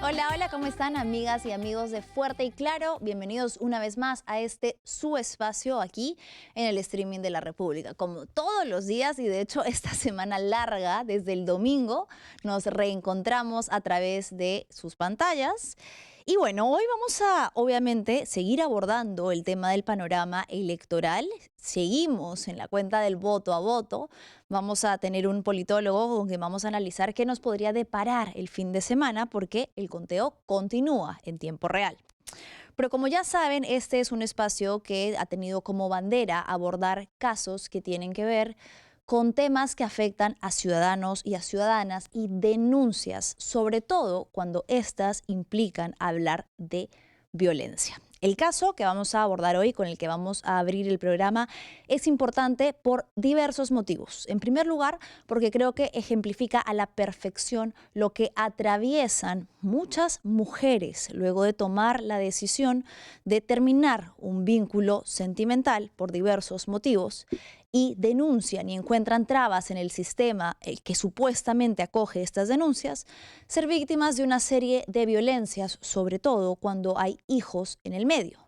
Hola, hola, ¿cómo están amigas y amigos de Fuerte y Claro? Bienvenidos una vez más a su espacio aquí en el streaming de la República. Como todos los días y de hecho esta semana larga, desde el domingo, nos reencontramos a través de sus pantallas. Y bueno, hoy vamos a obviamente seguir abordando el tema del panorama electoral. Seguimos en la cuenta del voto a voto. Vamos a tener un politólogo con quien vamos a analizar qué nos podría deparar el fin de semana porque el conteo continúa en tiempo real. Pero como ya saben, este es un espacio que ha tenido como bandera abordar casos que tienen que ver con temas que afectan a ciudadanos y a ciudadanas y denuncias, sobre todo cuando éstas implican hablar de violencia. El caso que vamos a abordar hoy, con el que vamos a abrir el programa, es importante por diversos motivos. En primer lugar, porque creo que ejemplifica a la perfección lo que atraviesan muchas mujeres luego de tomar la decisión de terminar un vínculo sentimental por diversos motivos y denuncian y encuentran trabas en el sistema que supuestamente acoge estas denuncias, ser víctimas de una serie de violencias, sobre todo cuando hay hijos en el medio.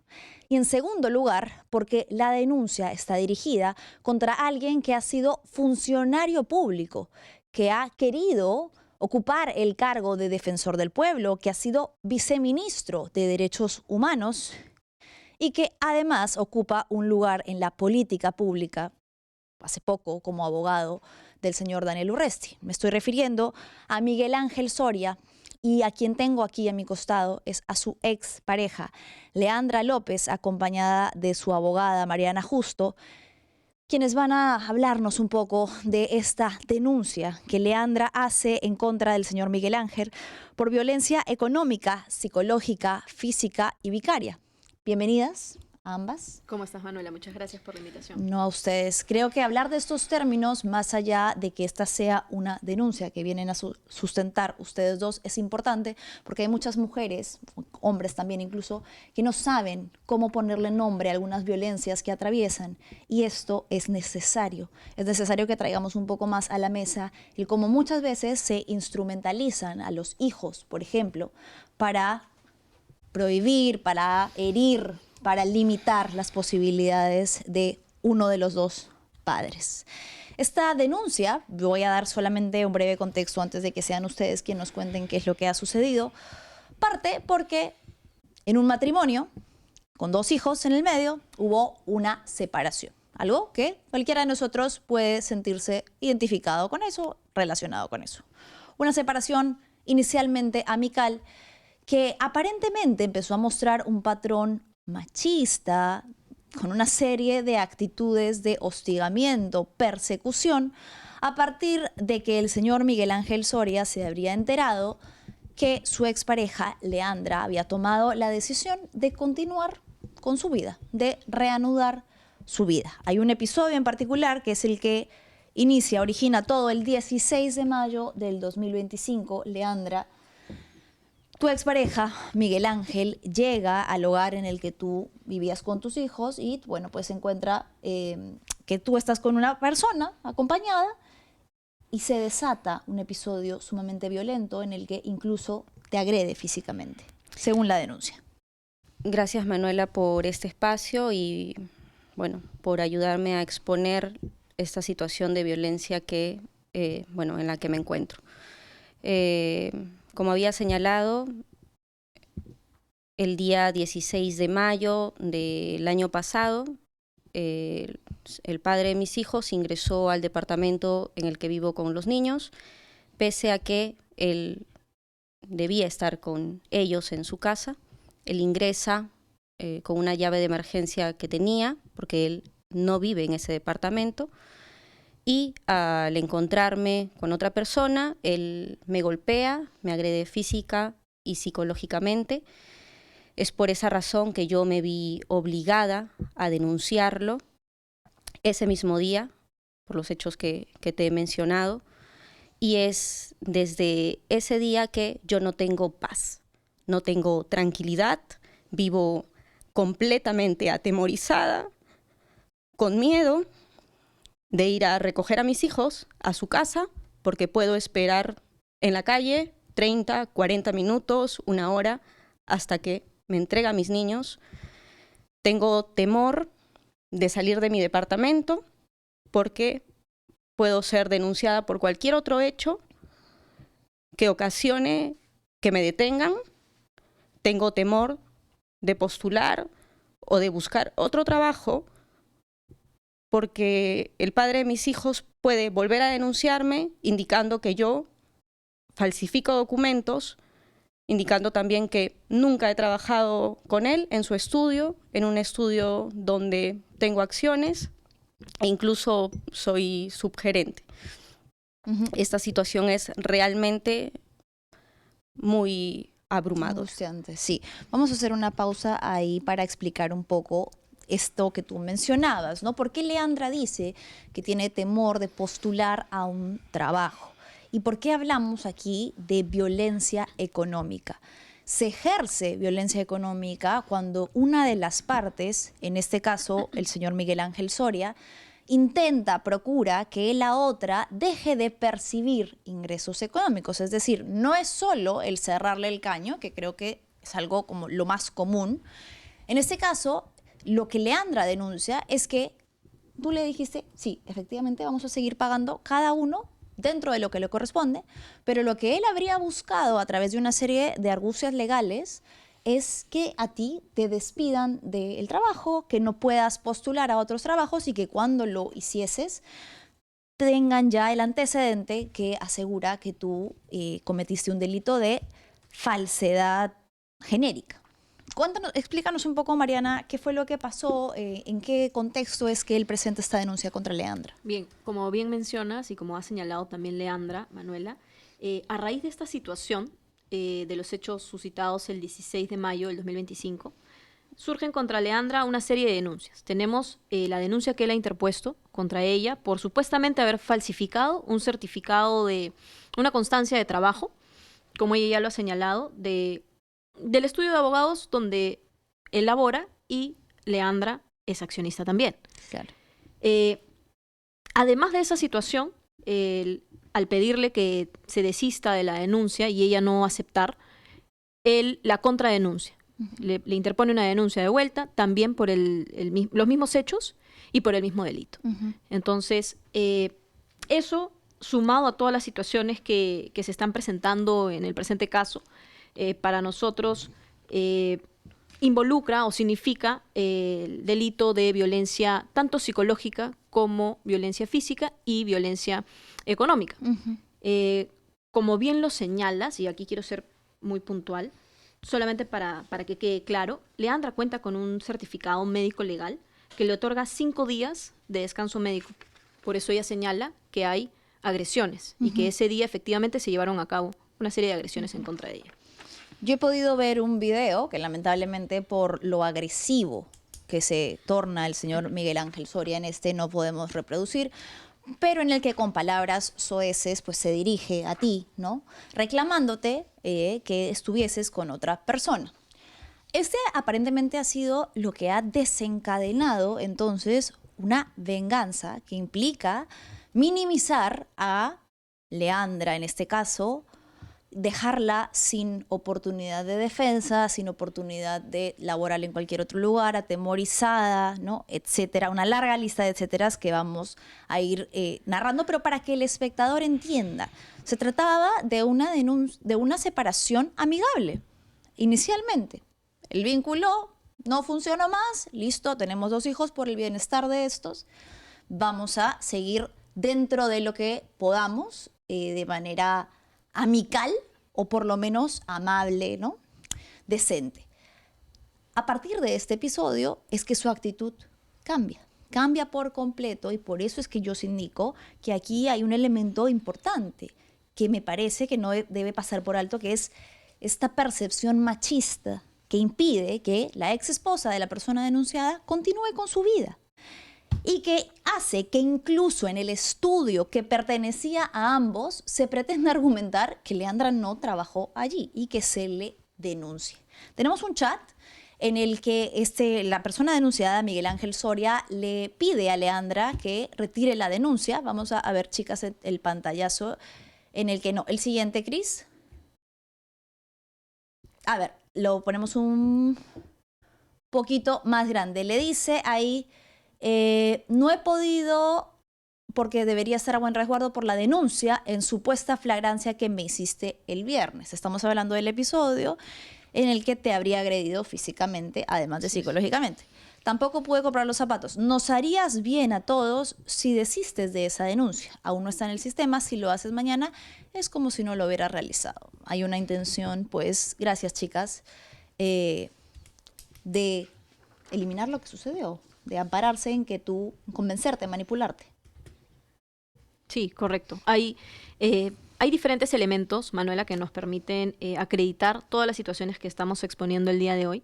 Y en segundo lugar, porque la denuncia está dirigida contra alguien que ha sido funcionario público, que ha querido ocupar el cargo de defensor del pueblo, que ha sido viceministro de Derechos Humanos y que además ocupa un lugar en la política pública hace poco como abogado del señor Daniel Urresti. Me estoy refiriendo a Miguel Ángel Soria y a quien tengo aquí a mi costado es a su ex pareja, Leandra López, acompañada de su abogada Mariana Justo, quienes van a hablarnos un poco de esta denuncia que Leandra hace en contra del señor Miguel Ángel por violencia económica, psicológica, física y vicaria. Bienvenidas a ambas. ¿Cómo estás, Manuela? Muchas gracias por la invitación. No a ustedes. Creo que hablar de estos términos, más allá de que esta sea una denuncia que vienen a sustentar ustedes dos, es importante porque hay muchas mujeres, hombres también incluso, que no saben cómo ponerle nombre a algunas violencias que atraviesan y esto es necesario. Es necesario que traigamos un poco más a la mesa el cómo muchas veces se instrumentalizan a los hijos, por ejemplo, para prohibir, para herir, para limitar las posibilidades de uno de los dos padres. Esta denuncia, voy a dar solamente un breve contexto antes de que sean ustedes quienes nos cuenten qué es lo que ha sucedido, parte porque en un matrimonio con dos hijos en el medio hubo una separación. Algo que cualquiera de nosotros puede sentirse identificado con eso, relacionado con eso. Una separación inicialmente amical que aparentemente empezó a mostrar un patrón machista, con una serie de actitudes de hostigamiento, persecución, a partir de que el señor Miguel Ángel Soria se habría enterado que su expareja, Leandra, había tomado la decisión de continuar con su vida, de reanudar su vida. Hay un episodio en particular que es el que origina todo el 16 de mayo del 2025. Leandra, tu expareja, Miguel Ángel, llega al hogar en el que tú vivías con tus hijos y, bueno, pues se encuentra que tú estás con una persona acompañada y se desata un episodio sumamente violento en el que incluso te agrede físicamente, según la denuncia. Gracias, Manuela, por este espacio y, bueno, por ayudarme a exponer esta situación de violencia que, en la que me encuentro. Como había señalado, el día 16 de mayo del año pasado, el padre de mis hijos ingresó al departamento en el que vivo con los niños, pese a que él debía estar con ellos en su casa. Él ingresa con una llave de emergencia que tenía, porque él no vive en ese departamento, y al encontrarme con otra persona, él me golpea, me agrede física y psicológicamente. Es por esa razón que yo me vi obligada a denunciarlo ese mismo día, por los hechos que te he mencionado, y es desde ese día que yo no tengo paz, no tengo tranquilidad, vivo completamente atemorizada, con miedo de ir a recoger a mis hijos a su casa, porque puedo esperar en la calle 30, 40 minutos, 1 hora, hasta que me entrega a mis niños. Tengo temor de salir de mi departamento porque puedo ser denunciada por cualquier otro hecho que ocasione que me detengan. Tengo temor de postular o de buscar otro trabajo porque el padre de mis hijos puede volver a denunciarme indicando que yo falsifico documentos, indicando también que nunca he trabajado con él en su estudio, en un estudio donde tengo acciones e incluso soy subgerente. Esta situación es realmente muy abrumadora. Angustiante, sí. Vamos a hacer una pausa ahí para explicar un poco esto que tú mencionabas, ¿no? ¿Por qué Leandra dice que tiene temor de postular a un trabajo? ¿Y por qué hablamos aquí de violencia económica? Se ejerce violencia económica cuando una de las partes, en este caso el señor Miguel Ángel Soria, procura que la otra deje de percibir ingresos económicos. Es decir, no es solo el cerrarle el caño, que creo que es algo como lo más común. En este caso, lo que Leandra denuncia es que tú le dijiste, sí, efectivamente vamos a seguir pagando cada uno dentro de lo que le corresponde, pero lo que él habría buscado a través de una serie de argucias legales es que a ti te despidan del trabajo, que no puedas postular a otros trabajos y que cuando lo hicieses tengan ya el antecedente que asegura que tú cometiste un delito de falsedad genérica. Explícanos un poco, Mariana, qué fue lo que pasó, en qué contexto es que él presenta esta denuncia contra Leandra. Bien, como bien mencionas y como ha señalado también Leandra, Manuela, a raíz de esta situación, de los hechos suscitados el 16 de mayo del 2025, surgen contra Leandra una serie de denuncias. Tenemos la denuncia que él ha interpuesto contra ella por supuestamente haber falsificado un certificado de una constancia de trabajo, como ella ya lo ha señalado, del estudio de abogados donde él labora y Leandra es accionista también. Claro. Además de esa situación, al pedirle que se desista de la denuncia y ella no aceptar, él la contradenuncia. Le interpone una denuncia de vuelta, también por los mismos hechos y por el mismo delito. Entonces, eso, sumado a todas las situaciones que se están presentando en el presente caso, para nosotros involucra o significa el delito de violencia tanto psicológica como violencia física y violencia económica. Como bien lo señalas, y aquí quiero ser muy puntual, solamente para que quede claro, Leandra cuenta con un certificado médico legal que le otorga 5 días de descanso médico. Por eso ella señala que hay agresiones y que ese día efectivamente se llevaron a cabo una serie de agresiones en contra de ella. Yo he podido ver un video que lamentablemente por lo agresivo que se torna el señor Miguel Ángel Soria en no podemos reproducir, pero en el que con palabras soeces pues se dirige a ti, ¿no? Reclamándote que estuvieses con otra persona. Aparentemente ha sido lo que ha desencadenado entonces una venganza que implica minimizar a Leandra en este caso, dejarla sin oportunidad de defensa, sin oportunidad de laboral en cualquier otro lugar, atemorizada, ¿no? Etcétera. Una larga lista de etcéteras que vamos a ir narrando, pero para que el espectador entienda. Se trataba de una separación amigable, inicialmente. El vínculo no funcionó más, listo, tenemos 2 hijos por el bienestar de estos. Vamos a seguir dentro de lo que podamos, de manera amical o por lo menos amable, ¿no? Decente. A partir de este episodio es que su actitud cambia por completo y por eso es que yo os indico que aquí hay un elemento importante que me parece que no debe pasar por alto, que es esta percepción machista que impide que la ex esposa de la persona denunciada continúe con su vida. Y que hace que incluso en el estudio que pertenecía a ambos se pretenda argumentar que Leandra no trabajó allí y que se le denuncie. Tenemos un chat en el que la persona denunciada, Miguel Ángel Soria, le pide a Leandra que retire la denuncia. Vamos a ver, chicas, el pantallazo en el que no. El siguiente, Cris. a ver, lo ponemos un poquito más grande. Le dice ahí, no he podido, porque debería estar a buen resguardo por la denuncia en supuesta flagrancia que me hiciste el viernes. Estamos hablando del episodio en el que te habría agredido físicamente, además de psicológicamente. Tampoco pude comprar los zapatos. Nos harías bien a todos si desistes de esa denuncia. Aún no está en el sistema. Si lo haces mañana, es como si no lo hubiera realizado. Hay una intención, pues, gracias chicas, de eliminar lo que sucedió, de ampararse en que tú, convencerte, manipularte. Sí, correcto. Hay diferentes elementos, Manuela, que nos permiten acreditar todas las situaciones que estamos exponiendo el día de hoy.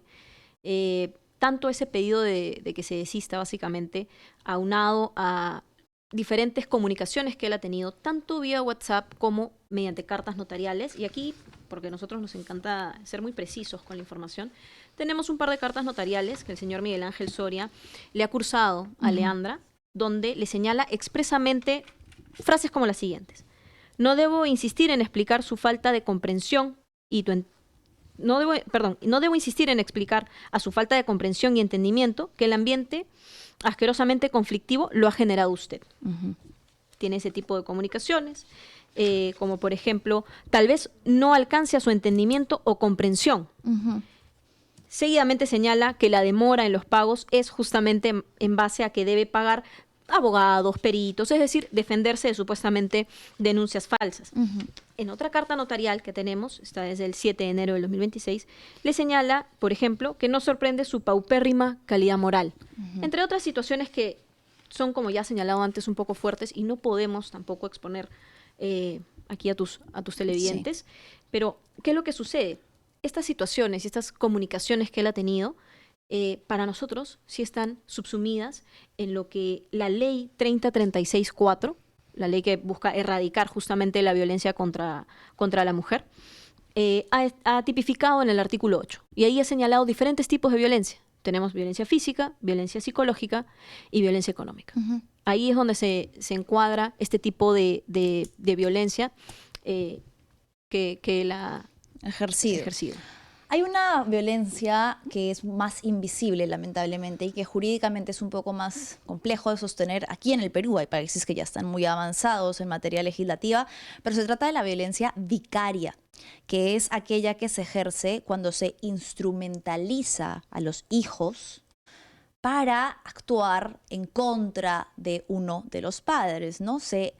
Tanto ese pedido de que se desista, básicamente, aunado a diferentes comunicaciones que él ha tenido, tanto vía WhatsApp como mediante cartas notariales. Y aquí, porque a nosotros nos encanta ser muy precisos con la información, tenemos un par de cartas notariales que el señor Miguel Ángel Soria le ha cursado a Leandra, donde le señala expresamente frases como las siguientes. No debo insistir en explicar su falta de comprensión y no debo insistir en explicar a su falta de comprensión y entendimiento que el ambiente asquerosamente conflictivo lo ha generado usted. Tiene ese tipo de comunicaciones, como por ejemplo, tal vez no alcance a su entendimiento o comprensión. Seguidamente señala que la demora en los pagos es justamente en base a que debe pagar abogados, peritos, es decir, defenderse de supuestamente denuncias falsas. En otra carta notarial que tenemos, está desde el 7 de enero del 2026, le señala, por ejemplo, que no sorprende su paupérrima calidad moral. Entre otras situaciones que son, como ya señalado antes, un poco fuertes y no podemos tampoco exponer aquí a tus televidentes. Sí. Pero, ¿qué es lo que sucede? Estas situaciones y estas comunicaciones que él ha tenido, para nosotros sí están subsumidas en lo que la ley 3036-4, la ley que busca erradicar justamente la violencia contra la mujer, ha tipificado en el artículo 8. Y ahí ha señalado diferentes tipos de violencia. Tenemos violencia física, violencia psicológica y violencia económica. Ahí es donde se encuadra este tipo de violencia que él ha ejercido. Hay una violencia que es más invisible, lamentablemente, y que jurídicamente es un poco más complejo de sostener aquí en el Perú. Hay países que ya están muy avanzados en materia legislativa, pero se trata de la violencia vicaria, que es aquella que se ejerce cuando se instrumentaliza a los hijos para actuar en contra de uno de los padres, ¿no? Se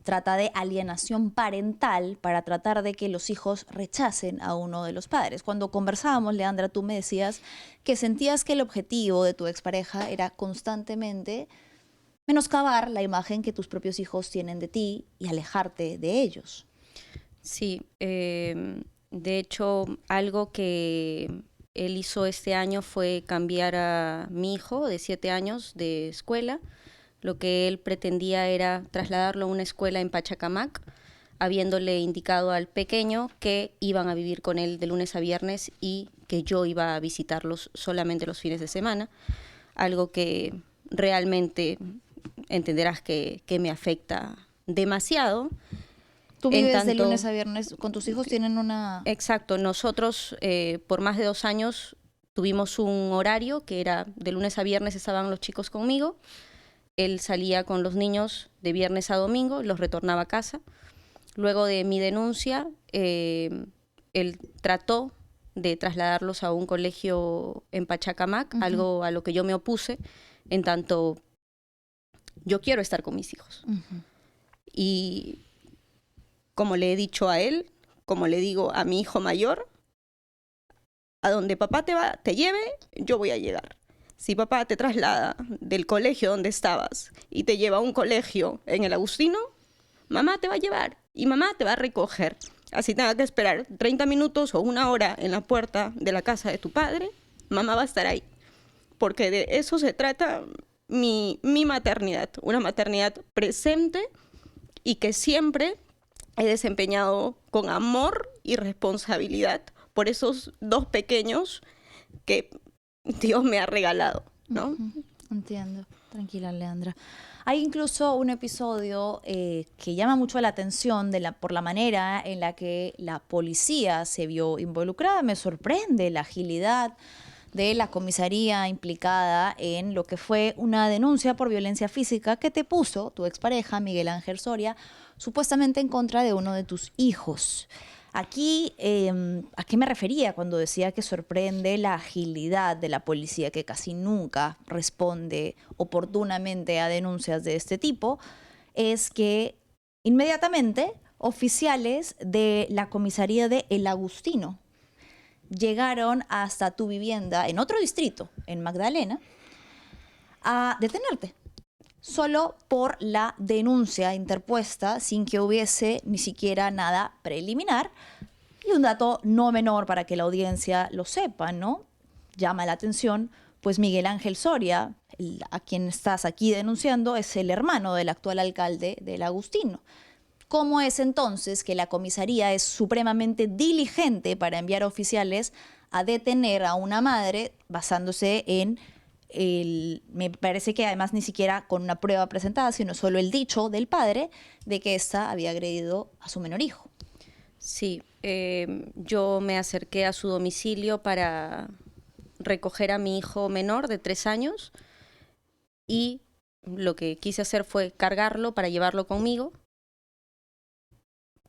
trata de alienación parental para tratar de que los hijos rechacen a uno de los padres. Cuando conversábamos, Leandra, tú me decías que sentías que el objetivo de tu expareja era constantemente menoscabar la imagen que tus propios hijos tienen de ti y alejarte de ellos. Sí, de hecho, algo que él hizo este año fue cambiar a mi hijo de 7 años de escuela. Lo que él pretendía era trasladarlo a una escuela en Pachacamac, habiéndole indicado al pequeño que iban a vivir con él de lunes a viernes y que yo iba a visitarlos solamente los fines de semana, algo que realmente entenderás que me afecta demasiado. ¿Tú vives de lunes a viernes con tus hijos? ¿Tienen una...? Exacto. Nosotros por más de 2 años tuvimos un horario que era de lunes a viernes estaban los chicos conmigo. Él salía con los niños de viernes a domingo, los retornaba a casa. Luego de mi denuncia, él trató de trasladarlos a un colegio en Pachacamac, algo a lo que yo me opuse, en tanto yo quiero estar con mis hijos. Y como le he dicho a él, como le digo a mi hijo mayor, a donde papá te lleve, yo voy a llegar. Si papá te traslada del colegio donde estabas y te lleva a un colegio en el Agustino, mamá te va a llevar y mamá te va a recoger. Así tenga que esperar 30 minutos o 1 hora en la puerta de la casa de tu padre, mamá va a estar ahí. Porque de eso se trata mi maternidad, una maternidad presente y que siempre he desempeñado con amor y responsabilidad por esos 2 pequeños que Dios me ha regalado, ¿no? Entiendo. Tranquila, Leandra. Hay incluso un episodio que llama mucho la atención por la manera en la que la policía se vio involucrada. Me sorprende la agilidad de la comisaría implicada en lo que fue una denuncia por violencia física que te puso tu expareja, Miguel Ángel Soria, supuestamente en contra de uno de tus hijos. Aquí, ¿a qué me refería cuando decía que sorprende la agilidad de la policía, que casi nunca responde oportunamente a denuncias de este tipo? Es que inmediatamente oficiales de la comisaría de El Agustino llegaron hasta tu vivienda en otro distrito, en Magdalena, a detenerte, solo por la denuncia interpuesta sin que hubiese ni siquiera nada preliminar. Y un dato no menor para que la audiencia lo sepa, ¿no? Llama la atención, pues Miguel Ángel Soria, a quien estás aquí denunciando, es el hermano del actual alcalde del Agustino. ¿Cómo es entonces que la comisaría es supremamente diligente para enviar oficiales a detener a una madre basándose en me parece que además ni siquiera con una prueba presentada, sino solo el dicho del padre de que ésta había agredido a su menor hijo? Sí, yo me acerqué a su domicilio para recoger a mi hijo menor de 3 años y lo que quise hacer fue cargarlo para llevarlo conmigo.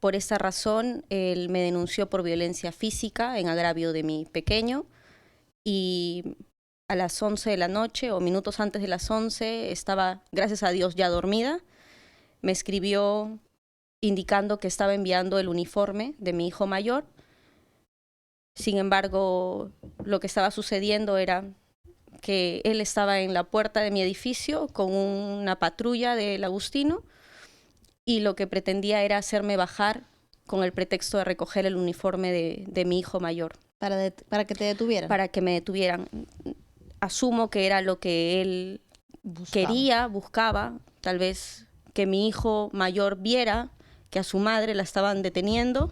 Por esta razón, él me denunció por violencia física en agravio de mi pequeño y a las 11 de la noche o minutos antes de las 11 estaba, gracias a Dios, ya dormida. Me escribió indicando que estaba enviando el uniforme de mi hijo mayor. Sin embargo, lo que estaba sucediendo era que él estaba en la puerta de mi edificio con una patrulla del Agustino y lo que pretendía era hacerme bajar con el pretexto de recoger el uniforme de mi hijo mayor. ¿Para que te detuvieran? Para que me detuvieran. Asumo que era lo que él buscaba, tal vez que mi hijo mayor viera que a su madre la estaban deteniendo,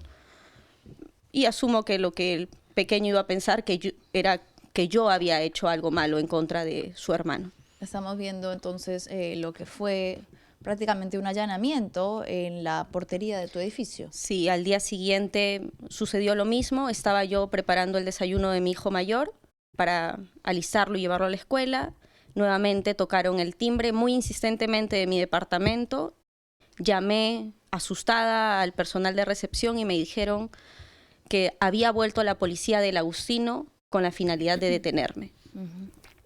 y asumo que lo que el pequeño iba a pensar era que yo había hecho algo malo en contra de su hermano. Estamos viendo entonces lo que fue prácticamente un allanamiento en la portería de tu edificio. Sí, al día siguiente sucedió lo mismo. Estaba yo preparando el desayuno de mi hijo mayor para alistarlo y llevarlo a la escuela. Nuevamente tocaron el timbre muy insistentemente de mi departamento. Llamé asustada al personal de recepción y me dijeron que había vuelto la policía del Agustino con la finalidad de detenerme.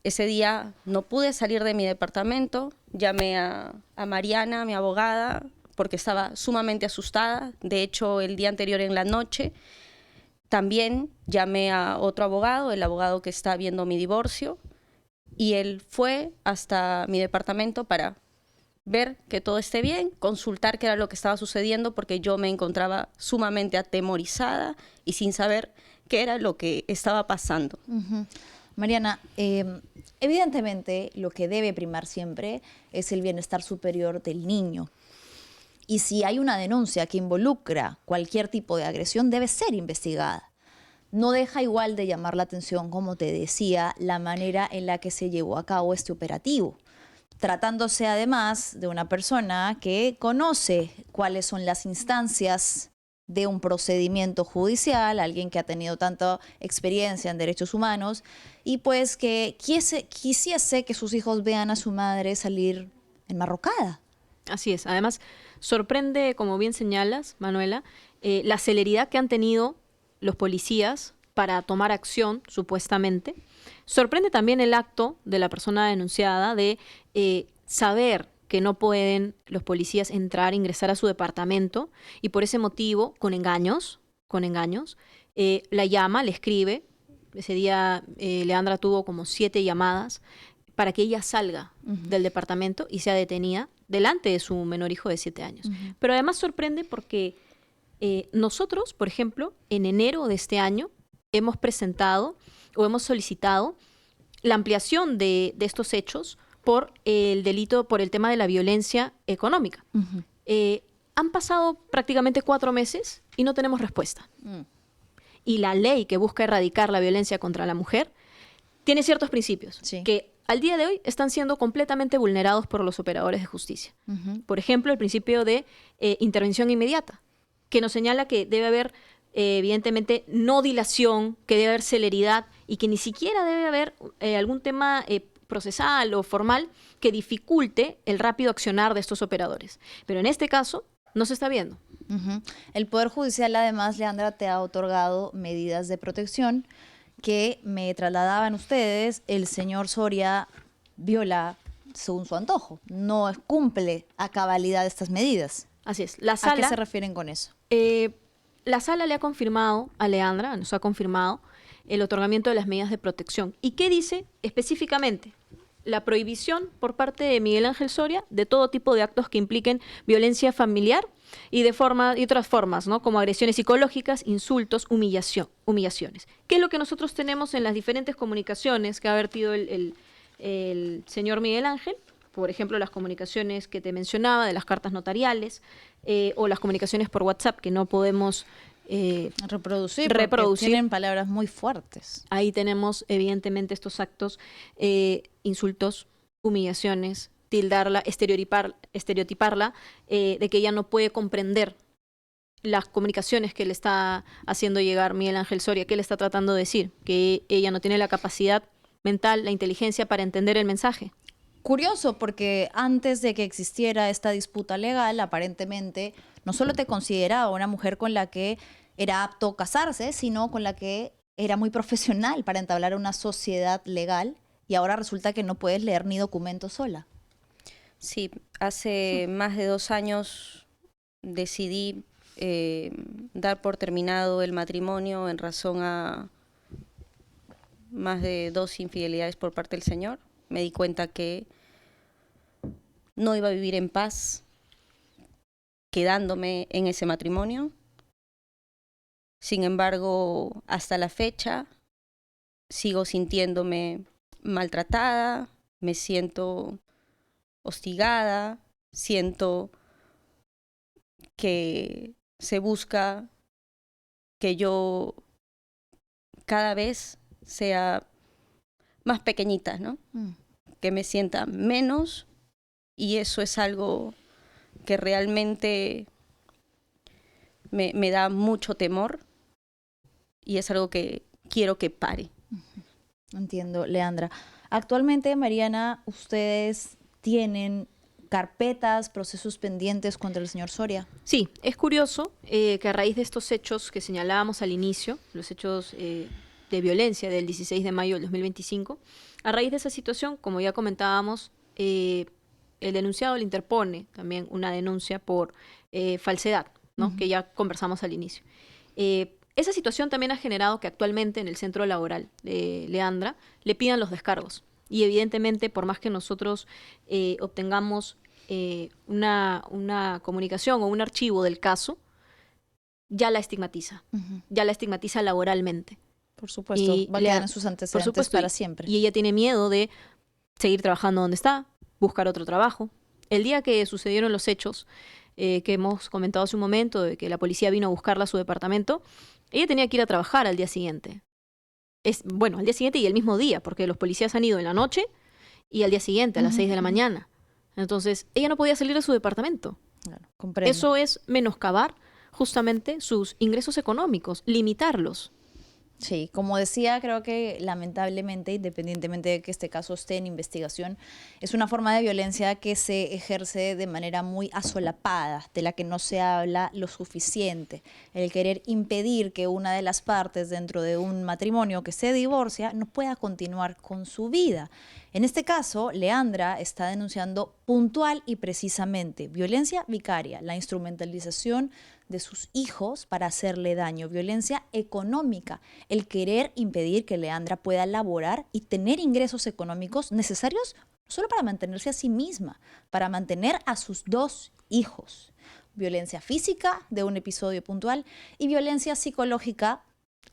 Ese día no pude salir de mi departamento, llamé a Mariana, mi abogada, porque estaba sumamente asustada. De hecho, el día anterior en la noche también llamé a otro abogado, el abogado que está viendo mi divorcio, y él fue hasta mi departamento para ver que todo esté bien, consultar qué era lo que estaba sucediendo, porque yo me encontraba sumamente atemorizada y sin saber qué era lo que estaba pasando. Mariana, evidentemente lo que debe primar siempre es el bienestar superior del niño. Y si hay una denuncia que involucra cualquier tipo de agresión, debe ser investigada. No deja igual de llamar la atención, como te decía, la manera en la que se llevó a cabo este operativo, tratándose además de una persona que conoce cuáles son las instancias de un procedimiento judicial, alguien que ha tenido tanta experiencia en derechos humanos y pues que quisiese que sus hijos vean a su madre salir enmarrocada. Así es. Además, sorprende, como bien señalas, Manuela, la celeridad que han tenido los policías para tomar acción, supuestamente. Sorprende también el acto de la persona denunciada de saber que no pueden los policías entrar, ingresar a su departamento y por ese motivo, con engaños, la llama, le escribe. Ese día Leandra tuvo como 7 llamadas para que ella salga del departamento y sea detenida delante de su menor hijo de 7 años. Pero además sorprende porque nosotros, por ejemplo, en enero de este año hemos presentado o hemos solicitado la ampliación de estos hechos por el delito, por el tema de la violencia económica. Han pasado prácticamente 4 meses y no tenemos respuesta. Y la ley que busca erradicar la violencia contra la mujer tiene ciertos principios, sí, que al día de hoy están siendo completamente vulnerados por los operadores de justicia. Por ejemplo, el principio de intervención inmediata, que nos señala que debe haber, evidentemente, no dilación, que debe haber celeridad y que ni siquiera debe haber algún tema procesal o formal que dificulte el rápido accionar de estos operadores. Pero en este caso no se está viendo. El Poder Judicial, además, Leandra, te ha otorgado medidas de protección que me trasladaban ustedes. El señor Soria viola según su antojo, no cumple a cabalidad estas medidas. Así es. La sala, ¿a qué se refieren con eso? La sala le ha confirmado a Leandra, nos ha confirmado el otorgamiento de las medidas de protección. ¿Y qué dice específicamente? La prohibición por parte de Miguel Ángel Soria de todo tipo de actos que impliquen violencia familiar y de otras formas, ¿no? Como agresiones psicológicas, insultos, humillaciones. ¿Qué es lo que nosotros tenemos en las diferentes comunicaciones que ha vertido el señor Miguel Ángel? Por ejemplo, las comunicaciones que te mencionaba de las cartas notariales o las comunicaciones por WhatsApp que no podemos reproducir. Porque tienen palabras muy fuertes. Ahí tenemos evidentemente estos actos, insultos, humillaciones, tildarla, estereotiparla, de que ella no puede comprender las comunicaciones que le está haciendo llegar Miguel Ángel Soria, que le está tratando de decir, que ella no tiene la capacidad mental, la inteligencia para entender el mensaje. Curioso, porque antes de que existiera esta disputa legal, aparentemente no solo te consideraba una mujer con la que era apto casarse, sino con la que era muy profesional para entablar una sociedad legal, y ahora resulta que no puedes leer ni documentos sola. Sí, hace más de 2 años decidí dar por terminado el matrimonio en razón a más de 2 infidelidades por parte del Señor. Me di cuenta que no iba a vivir en paz quedándome en ese matrimonio. Sin embargo, hasta la fecha sigo sintiéndome maltratada, me siento hostigada, siento que se busca que yo cada vez sea más pequeñita, ¿no? Que me sienta menos, y eso es algo que realmente me da mucho temor y es algo que quiero que pare. Entiendo, Leandra. Actualmente, Mariana, ¿ustedes tienen carpetas, procesos pendientes contra el señor Soria? Sí, es curioso que a raíz de estos hechos que señalábamos al inicio, los hechos de violencia del 16 de mayo del 2025, a raíz de esa situación, como ya comentábamos, el denunciado le interpone también una denuncia por falsedad, ¿no? Que ya conversamos al inicio. Esa situación también ha generado que actualmente en el centro laboral de Leandra le pidan los descargos. Y evidentemente, por más que nosotros obtengamos una comunicación o un archivo del caso, ya la estigmatiza. Ya la estigmatiza laboralmente. Por supuesto, y va a quedar en sus antecedentes para siempre. Y ella tiene miedo de seguir trabajando donde está, buscar otro trabajo. El día que sucedieron los hechos que hemos comentado hace un momento, de que la policía vino a buscarla a su departamento, ella tenía que ir a trabajar al día siguiente. Al día siguiente y el mismo día, porque los policías han ido en la noche y al día siguiente, a las 6 de la mañana. Entonces, ella no podía salir de su departamento. Claro, comprendo. Eso es menoscabar justamente sus ingresos económicos, limitarlos. Sí, como decía, creo que lamentablemente, independientemente de que este caso esté en investigación, es una forma de violencia que se ejerce de manera muy asolapada, de la que no se habla lo suficiente. El querer impedir que una de las partes dentro de un matrimonio que se divorcia no pueda continuar con su vida. En este caso, Leandra está denunciando puntual y precisamente violencia vicaria, la instrumentalización de sus hijos para hacerle daño, violencia económica, el querer impedir que Leandra pueda laborar y tener ingresos económicos necesarios no solo para mantenerse a sí misma, para mantener a sus 2 hijos. Violencia física de un episodio puntual y violencia psicológica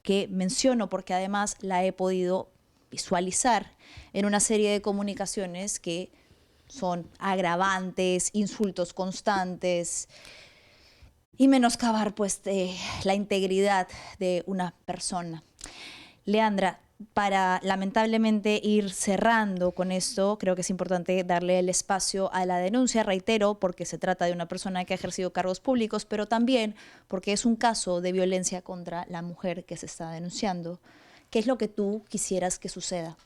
que menciono porque además la he podido visualizar en una serie de comunicaciones que son agravantes, insultos constantes y menoscabar pues la integridad de una persona. Leandra, para lamentablemente ir cerrando con esto, creo que es importante darle el espacio a la denuncia, reitero, porque se trata de una persona que ha ejercido cargos públicos, pero también porque es un caso de violencia contra la mujer que se está denunciando. ¿Qué es lo que tú quisieras que suceda?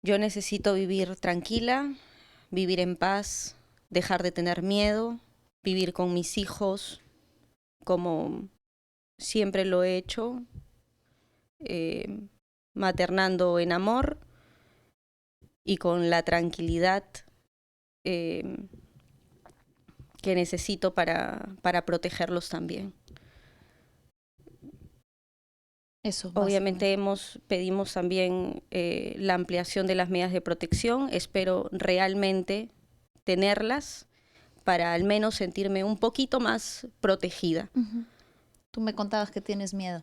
Yo necesito vivir tranquila, vivir en paz, dejar de tener miedo, vivir con mis hijos como siempre lo he hecho, maternando en amor y con la tranquilidad que necesito para protegerlos también. Eso, obviamente pedimos también la ampliación de las medidas de protección. Espero realmente tenerlas para al menos sentirme un poquito más protegida. Tú me contabas que tienes miedo.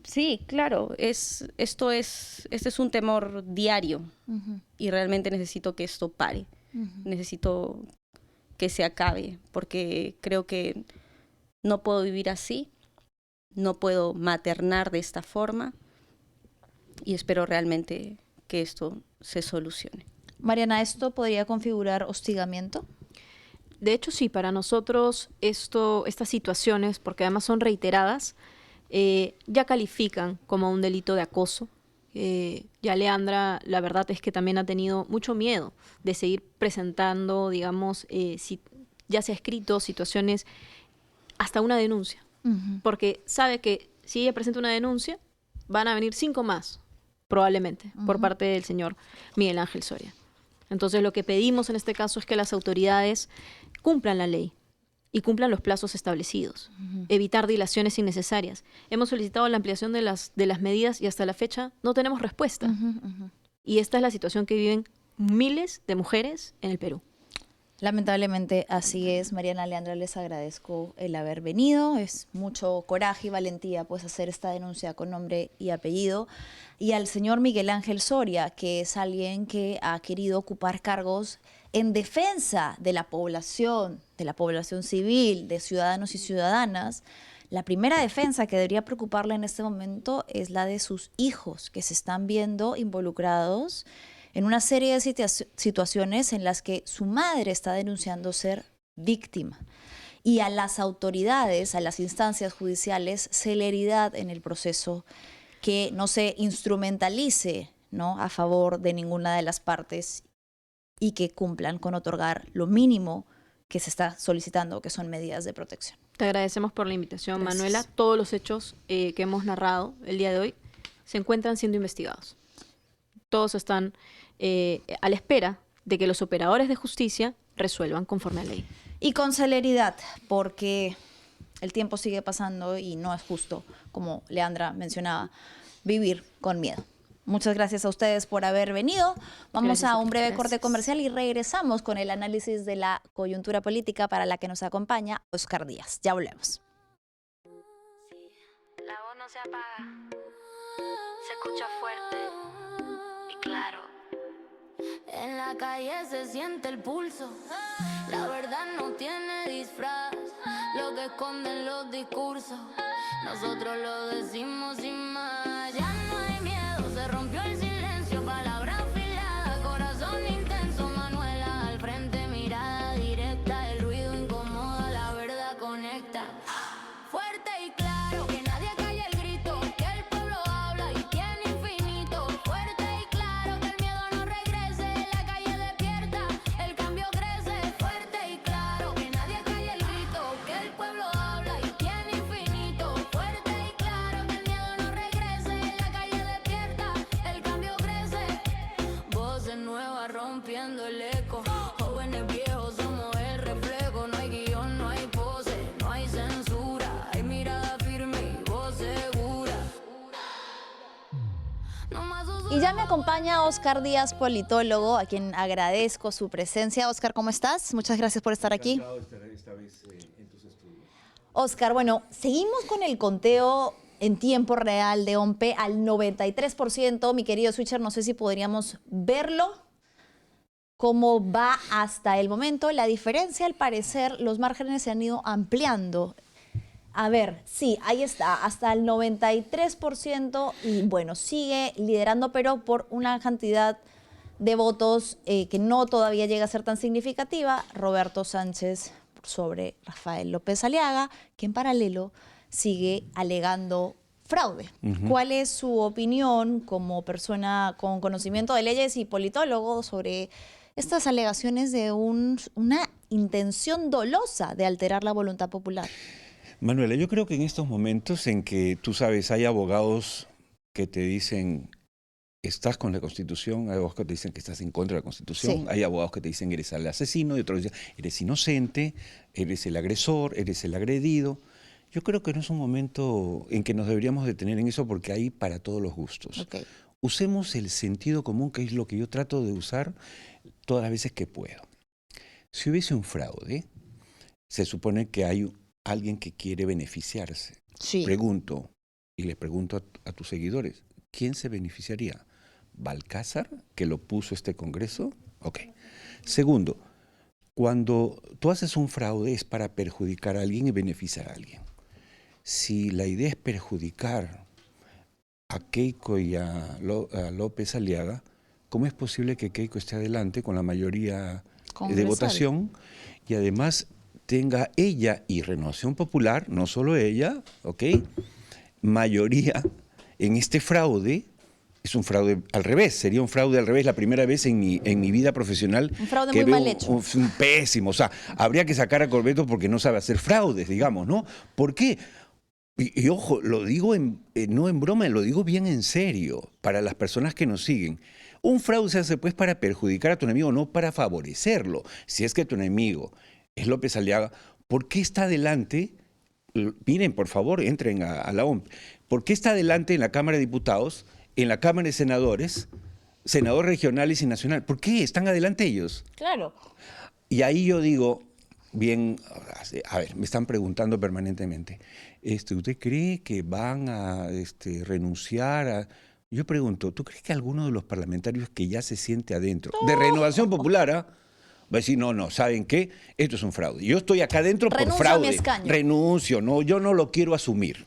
Sí, claro, este es un temor diario y realmente necesito que esto pare. Necesito que se acabe porque creo que no puedo vivir así, no puedo maternar de esta forma y espero realmente que esto se solucione. Mariana, ¿esto podría configurar hostigamiento? De hecho, sí, para nosotros estas situaciones, porque además son reiteradas, ya califican como un delito de acoso. Ya Leandra, la verdad es que también ha tenido mucho miedo de seguir presentando, digamos, ya se ha escrito situaciones hasta una denuncia. Porque sabe que si ella presenta una denuncia, van a venir 5 más, probablemente, por parte del señor Miguel Ángel Soria. Entonces, lo que pedimos en este caso es que las autoridades cumplan la ley y cumplan los plazos establecidos, evitar dilaciones innecesarias. Hemos solicitado la ampliación de las medidas y hasta la fecha no tenemos respuesta. Y esta es la situación que viven miles de mujeres en el Perú. Lamentablemente así es. Mariana, Leandra, les agradezco el haber venido. Es mucho coraje y valentía pues hacer esta denuncia con nombre y apellido. Y al señor Miguel Ángel Soria, que es alguien que ha querido ocupar cargos en defensa de la población civil, de ciudadanos y ciudadanas. La primera defensa que debería preocuparle en este momento es la de sus hijos, que se están viendo involucrados en una serie de situaciones en las que su madre está denunciando ser víctima. Y a las autoridades, a las instancias judiciales, celeridad en el proceso, que no se instrumentalice, ¿no?, a favor de ninguna de las partes y que cumplan con otorgar lo mínimo que se está solicitando, que son medidas de protección. Te agradecemos por la invitación, Gracias. Manuela. Todos los hechos que hemos narrado el día de hoy se encuentran siendo investigados. Todos están a la espera de que los operadores de justicia resuelvan conforme a ley. Y con celeridad, porque el tiempo sigue pasando y no es justo, como Leandra mencionaba, vivir con miedo. Muchas gracias a ustedes por haber venido. Vamos a un breve corte comercial y regresamos con el análisis de la coyuntura política para la que nos acompaña Oscar Díaz. Ya volvemos. La voz no se apaga, se escucha fuerte y claro. En la calle se siente el pulso, la verdad no tiene disfraz, lo que esconden los discursos, nosotros lo decimos sin más. Ya no hay miedo, se rompió el silencio, palabra afilada, corazón intenso. Manuela al frente, mirada directa, el ruido incomoda, la verdad conecta. Fuerte y claro, que nadie calle el grito, que el pueblo habla y tiene infinito. Fuerte y claro, que el miedo no regrese, la calle despierta, el cambio crece. Fuerte y claro, que nadie calle el grito, que el pueblo habla y tiene infinito. Fuerte y claro, que el miedo no regrese, la calle despierta, el cambio crece. Voces nuevas rompiendo el eco, jóvenes viejos somos el reflejo. No hay guión, no hay pose, no hay censura, hay mirada firme y voz segura. No más Y ya me acompaña Oscar Díaz, politólogo, a quien agradezco su presencia. Oscar, ¿cómo estás? Muchas gracias por estar aquí. Encantado de estar esta vez en tus estudios. Oscar, bueno, seguimos con el conteo en tiempo real de OMPE al 93%. Mi querido Switcher, no sé si podríamos verlo. ¿Cómo va hasta el momento? La diferencia, al parecer, los márgenes se han ido ampliando A ver, sí, ahí está, hasta el 93% y bueno, sigue liderando, pero por una cantidad de votos que no todavía llega a ser tan significativa, Roberto Sánchez sobre Rafael López Aliaga, que en paralelo sigue alegando fraude. ¿Cuál es su opinión como persona con conocimiento de leyes y politólogo sobre estas alegaciones de una intención dolosa de alterar la voluntad popular? Manuela, yo creo que en estos momentos en que, tú sabes, hay abogados que te dicen estás con la Constitución, hay abogados que te dicen que estás en contra de la Constitución, Sí. hay abogados que te dicen eres el asesino y otros dicen eres inocente, eres el agresor, eres el agredido. Yo creo que no es un momento en que nos deberíamos detener en eso porque hay para todos los gustos. Okay. Usemos el sentido común, que es lo que yo trato de usar todas las veces que puedo. Si hubiese un fraude, se supone que hay alguien que quiere beneficiarse. Sí. Pregunto, y les pregunto a tus seguidores, ¿quién se beneficiaría? ¿Balcázar, que lo puso este Congreso? Ok. Segundo, cuando tú haces un fraude es para perjudicar a alguien y beneficiar a alguien. Si la idea es perjudicar a Keiko y a López Aliaga, ¿cómo es posible que Keiko esté adelante con la mayoría de votación y además tenga ella y Renovación Popular, no solo ella, ¿ok?, mayoría en este fraude? Es un fraude al revés, sería un fraude al revés, la primera vez en mi vida profesional. Un fraude que muy veo mal hecho. un pésimo, o sea, habría que sacar a Corbeto porque no sabe hacer fraudes, digamos, ¿no? ¿Por qué? Y ojo, lo digo no en broma, lo digo bien en serio, para las personas que nos siguen. Un fraude se hace pues para perjudicar a tu enemigo, no para favorecerlo. Si es que tu enemigo es López Aliaga, ¿por qué está adelante? Miren, por favor, entren a la OMP. ¿Por qué está adelante en la Cámara de Diputados, en la Cámara de Senadores, senadores regionales y nacionales? ¿Por qué están adelante ellos? Claro. Y ahí yo digo, bien, a ver, me están preguntando permanentemente, ¿usted cree que van a renunciar a...? Yo pregunto, ¿tú crees que alguno de los parlamentarios que ya se siente adentro, de Renovación Popular, va a decir, no, ¿saben qué? Esto es un fraude. Yo estoy acá adentro por Renuncio a mi fraude. escaño. Renuncio, no, yo no lo quiero asumir.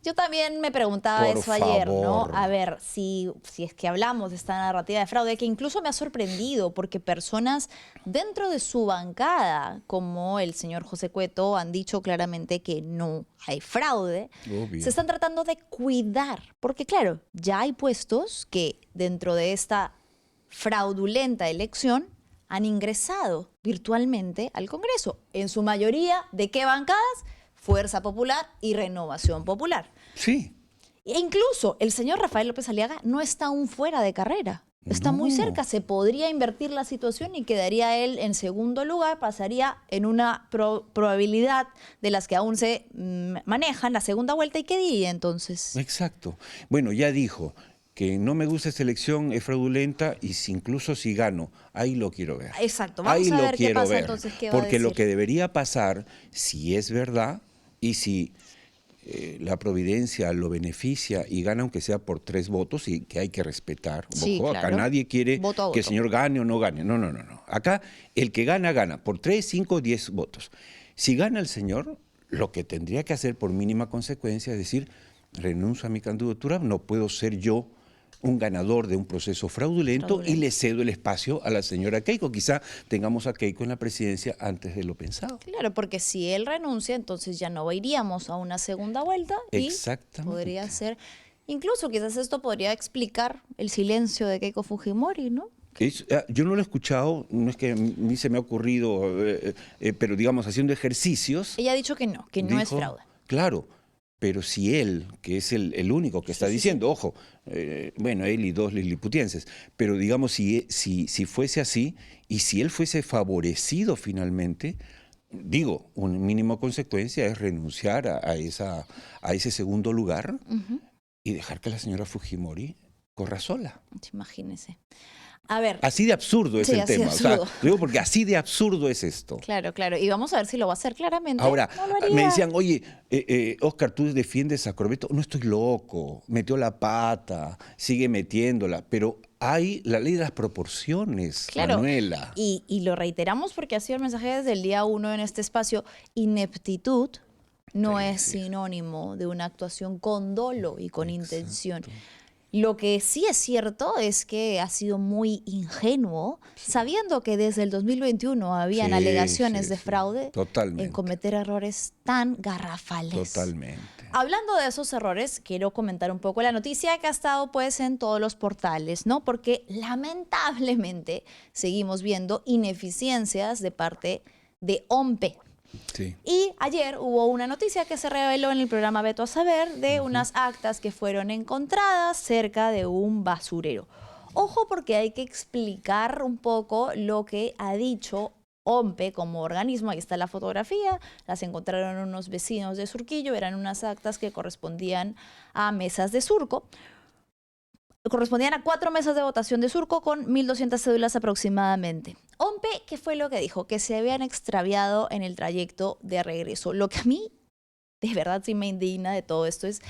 Yo también me preguntaba Por eso ayer, ¿no? favor. A ver, si es que hablamos de esta narrativa de fraude, que incluso me ha sorprendido porque personas dentro de su bancada, como el señor José Cueto, han dicho claramente que no hay fraude. Obvio. Se están tratando de cuidar, porque claro, ya hay puestos que dentro de esta fraudulenta elección han ingresado virtualmente al Congreso. En su mayoría, ¿de qué bancadas? Fuerza Popular y Renovación Popular. Sí. E incluso el señor Rafael López Aliaga no está aún fuera de carrera. Está muy No. cerca. Se podría invertir la situación y quedaría él en segundo lugar. Pasaría en una probabilidad de las que aún se manejan la segunda vuelta. ¿Y qué diría entonces? Exacto. Bueno, ya dijo que no me gusta esta elección, es fraudulenta y incluso si gano, ahí lo quiero ver. Exacto. Vamos Ahí a lo ver qué quiero pasa ver. entonces. ¿Qué va a Porque lo decir? que debería pasar, si es verdad y si la providencia lo beneficia y gana aunque sea por 3 votos y que hay que respetar. Sí, Ojo, acá claro. nadie quiere Voto a que el voto. señor gane o no gane. No. Acá el que gana, gana por 3, 5, 10 votos. Si gana el señor, lo que tendría que hacer por mínima consecuencia es decir, renuncio a mi candidatura, no puedo ser yo un ganador de un proceso fraudulento y le cedo el espacio a la señora Keiko. Quizá tengamos a Keiko en la presidencia antes de lo pensado. Claro, porque si él renuncia, entonces ya no iríamos a una segunda vuelta y Exactamente. podría ser, incluso quizás esto podría explicar el silencio de Keiko Fujimori, ¿no? Yo no lo he escuchado, no es que a mí se me ha ocurrido, pero digamos haciendo ejercicios. Ella ha dicho que no es dijo, fraude. Claro, pero si él, que es el único que está diciendo, ojo, bueno, él y 2 liliputienses, pero digamos si fuese así y si él fuese favorecido finalmente, digo, una mínima consecuencia es renunciar a ese segundo lugar y dejar que la señora Fujimori corra sola. Imagínese. A ver. Así de absurdo es Sí, el así de tema. absurdo. O sea, digo porque así de absurdo es esto. Claro. Y vamos a ver si lo va a hacer claramente. Ahora, No lo haría. me decían, oye, Oscar, tú defiendes a Corbeto. No estoy loco, metió la pata, sigue metiéndola, pero hay la ley de las proporciones, Claro. Manuela. Y lo reiteramos porque ha sido el mensaje desde el día 1 en este espacio. Ineptitud no Sí, es sí. sinónimo de una actuación con dolo y con intención. Exacto. Lo que sí es cierto es que ha sido muy ingenuo, sabiendo que desde el 2021 habían Sí, alegaciones sí, de sí. fraude, en Totalmente. cometer errores tan garrafales. Totalmente. Hablando de esos errores, quiero comentar un poco la noticia que ha estado pues en todos los portales, ¿no? Porque lamentablemente seguimos viendo ineficiencias de parte de OMPE. Sí. Y ayer hubo una noticia que se reveló en el programa Veto a Saber de unas actas que fueron encontradas cerca de un basurero. Ojo, porque hay que explicar un poco lo que ha dicho OMPE como organismo. Ahí está la fotografía, las encontraron unos vecinos de Surquillo, eran unas actas que correspondían a mesas de surco. Correspondían a 4 mesas de votación de surco con 1.200 cédulas aproximadamente. OMPE, ¿qué fue lo que dijo? Que se habían extraviado en el trayecto de regreso. Lo que a mí de verdad sí me indigna de todo esto es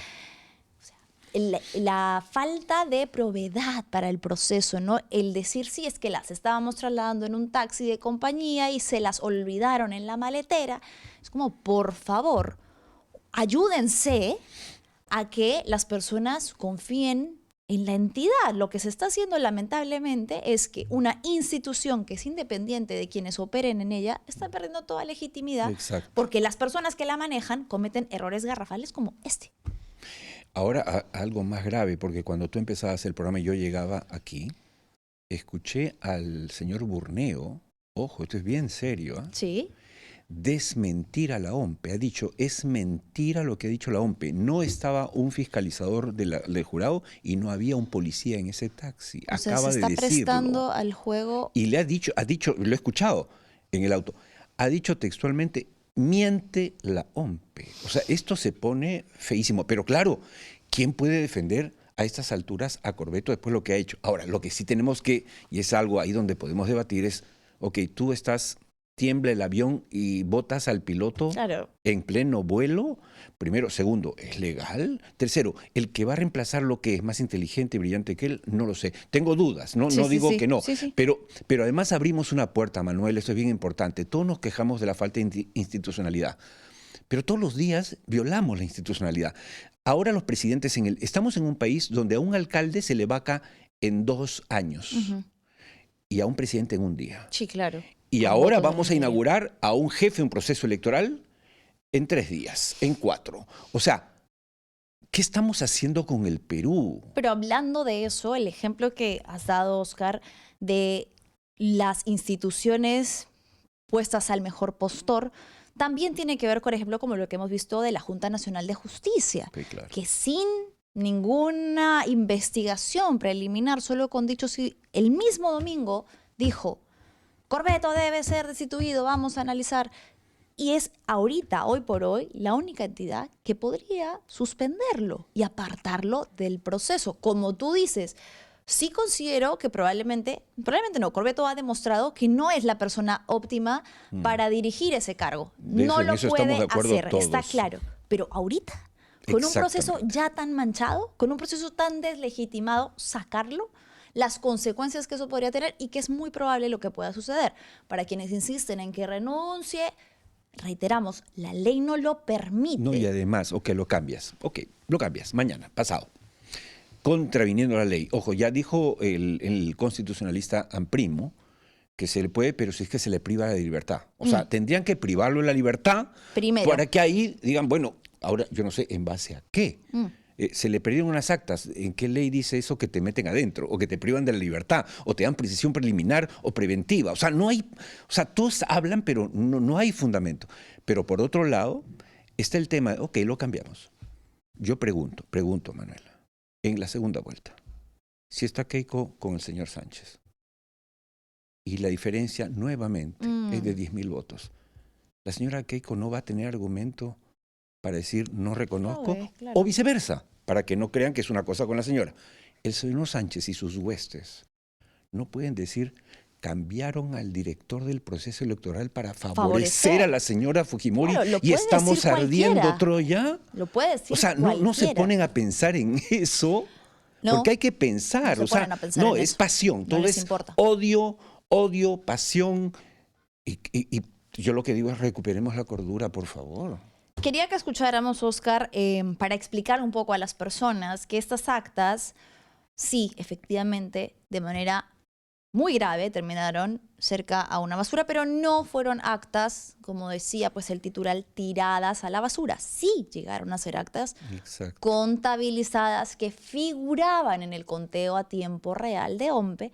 la falta de probidad para el proceso, ¿no? El decir, sí, es que las estábamos trasladando en un taxi de compañía y se las olvidaron en la maletera. Es como, por favor, ayúdense a que las personas confíen en la entidad. Lo que se está haciendo lamentablemente es que una institución que es independiente de quienes operen en ella está perdiendo toda legitimidad. Exacto. Porque las personas que la manejan cometen errores garrafales como este. Ahora algo más grave, porque cuando tú empezabas el programa y yo llegaba aquí, escuché al señor Burneo, ojo, esto es bien serio, ¿eh? Sí. Desmentir a la OMPE. Ha dicho, es mentira lo que ha dicho la OMPE. No estaba un fiscalizador del jurado y no había un policía en ese taxi. O sea, Acaba se de está decirlo. prestando al juego. Y le ha dicho, lo he escuchado en el auto, ha dicho textualmente, miente la OMPE. O sea, esto se pone feísimo. Pero claro, ¿quién puede defender a estas alturas a Corvetto después de lo que ha hecho? Ahora, lo que sí tenemos que, y es algo ahí donde podemos debatir, es, ok, tú tiembla el avión y botas al piloto Claro. en pleno vuelo. Primero. Segundo, ¿es legal? Tercero, el que va a reemplazar lo que es más inteligente y brillante que él, no lo sé. Tengo dudas, no, Sí, no sí, digo sí. que no. Sí, sí. Pero además abrimos una puerta, Manuel, esto es bien importante. Todos nos quejamos de la falta de institucionalidad, pero todos los días violamos la institucionalidad. Ahora los presidentes, estamos en un país donde a un alcalde se le vaca en 2 años y a un presidente en un día. Sí, claro. Y Con ahora votos de vamos a mayoría. inaugurar a un jefe de un proceso electoral en 3 días, en 4. O sea, ¿qué estamos haciendo con el Perú? Pero hablando de eso, el ejemplo que has dado, Oscar, de las instituciones puestas al mejor postor, también tiene que ver, por ejemplo, como lo que hemos visto de la Junta Nacional de Justicia, Sí, claro. que sin ninguna investigación preliminar, solo con dichos, el mismo domingo dijo, Corvetto debe ser destituido, vamos a analizar. Y es ahorita, hoy por hoy, la única entidad que podría suspenderlo y apartarlo del proceso. Como tú dices, sí considero que probablemente no, Corvetto ha demostrado que no es la persona óptima para dirigir ese cargo. De No eso, en lo eso estamos puede de acuerdo hacer, está todos. claro. Pero ahorita, con un proceso Exactamente. ya tan manchado, con un proceso tan deslegitimado, sacarlo, las consecuencias que eso podría tener y que es muy probable lo que pueda suceder. Para quienes insisten en que renuncie, reiteramos, la ley no lo permite. No, y además, lo cambias. Lo cambias, mañana, pasado. Contraviniendo la ley. Ojo, ya dijo el constitucionalista Amprimo que se le puede, pero si es que se le priva de libertad. O sea, tendrían que privarlo de la libertad Primero. para que ahí digan, bueno, ahora yo no sé en base a qué. Se le perdieron unas actas. ¿En qué ley dice eso que te meten adentro? O que te privan de la libertad, o te dan prisión preliminar o preventiva. O sea, no hay, todos hablan, pero no hay fundamento. Pero por otro lado, está el tema, lo cambiamos. Yo pregunto, Manuela, en la segunda vuelta, si está Keiko con el señor Sánchez, y la diferencia nuevamente es de 10.000 votos, la señora Keiko no va a tener argumento para decir no reconozco, Claro. o viceversa, para que no crean que es una cosa con la señora. El señor Sánchez y sus huestes no pueden decir cambiaron al director del proceso electoral para favorecer a la señora Fujimori, Claro, lo y puede estamos decir ardiendo cualquiera. Troya. Lo puede decir O sea, no se cualquiera. ponen a pensar en eso, No, porque hay que pensar. no se ponen a pensar en es eso. pasión, No todo les es importa. odio, pasión. Y yo lo que digo es recuperemos la cordura, por favor. Quería que escucháramos, Oscar, para explicar un poco a las personas que estas actas, sí, efectivamente, de manera muy grave, terminaron cerca a una basura, pero no fueron actas, como decía pues el titular, tiradas a la basura. Sí llegaron a ser actas Exacto. contabilizadas que figuraban en el conteo a tiempo real de OMPE,